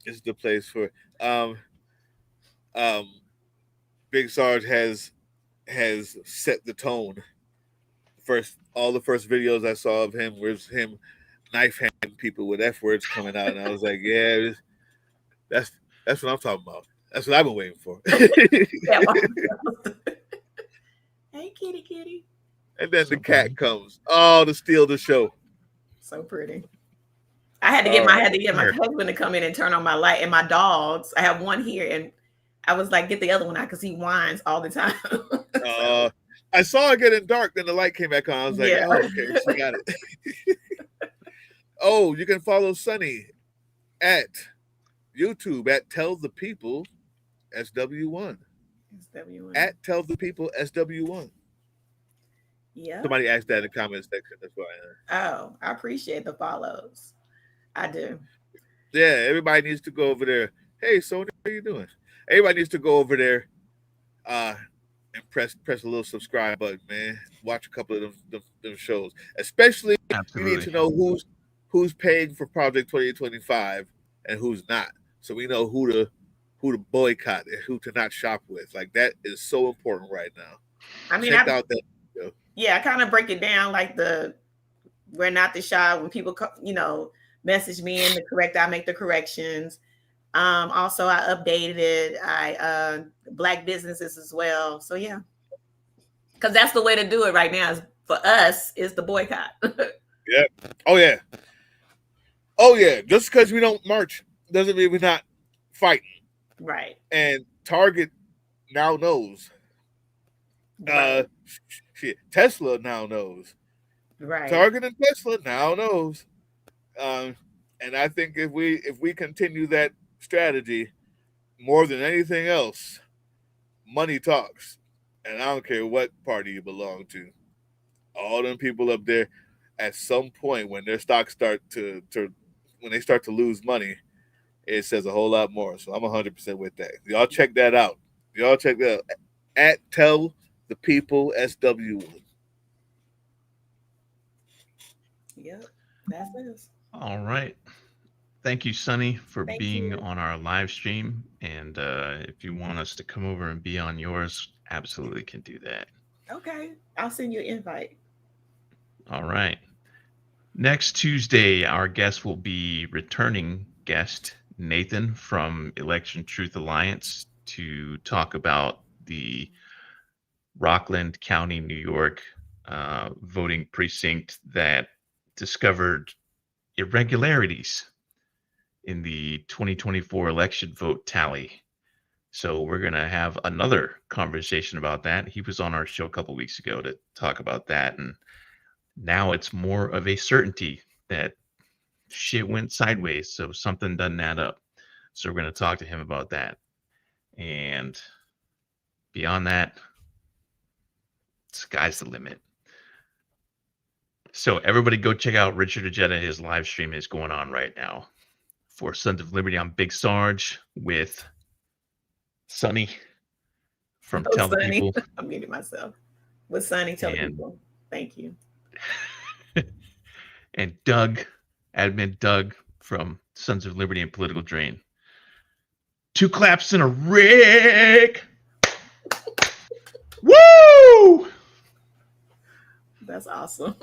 This is the place for it. Um, Big Sarge has set the tone. All the first videos I saw of him was him knife handing people with F words coming out, and I was like, yeah, that's that's what I'm talking about. That's what I've been waiting for. Yeah, hey, kitty, kitty. And then the So cat funny. comes, oh, to steal the show. So pretty. I had to get All my right. Here. husband to come in and turn on my light and my dogs. I have one here and I was like, get the other one out because he whines all the time. Uh, So I saw it getting dark, then the light came back on. I was like, yeah. oh, okay, she got it. Oh, you can follow Sunny at YouTube at Tell the People SW1. It's W1. At Tell the People SW1. Yeah. Somebody asked that in the comment section. That's why. Oh, I appreciate the follows. I do. Yeah, everybody needs to go over there. Hey, Sony, how you doing? Everybody needs to go over there uh, and press a little subscribe button, man. Watch a couple of them shows. Especially, we need Absolutely. to know who's paying for Project 2025 and who's not, so we know who to boycott and who to not shop with. Like that is so important right now. I mean, Check out that video. I kind of break it down like we're not the shy when people, message me in the correct, I make the corrections. Also I updated it. Black businesses as well. So yeah, because that's the way to do it right now. Is for us is the boycott. Yeah. Oh yeah. Oh yeah. Just because we don't march doesn't mean we're not fighting. Right. And Target now knows. Right. Shit. Tesla now knows. Right. Target and Tesla now knows. And I think if we continue that strategy more than anything else, money talks. And I don't care what party you belong to. All them people up there, at some point when their stocks start to when they start to lose money, it says a whole lot more. So I'm 100% with that. Y'all check that out. Y'all check that out. At Tell the People SW1. Yep. That's it. All right. Thank you, Sunny, for Thank being you. on our live stream. And if you want us to come over and be on yours, absolutely can do that. Okay. I'll send you an invite. All right. Next Tuesday, our guest will be returning guest Nathan from Election Truth Alliance to talk about the Rockland County, New York voting precinct that discovered irregularities in the 2024 election vote tally. So we're going to have another conversation about that. He was on our show a couple weeks ago to talk about that. And now it's more of a certainty that shit went sideways. So something doesn't add up. So we're going to talk to him about that. And beyond that, sky's the limit. So everybody go check out Richard Ajeta. His live stream is going on right now. For Sons of Liberty, I'm Big Sarge with Sunny from Tell the Sunny. People. I muted myself. With Sunny, tell the And- people. Thank you. And Doug, admin Doug from Sons of Liberty and Political Drain. 2 claps and a Rick. Woo! That's awesome.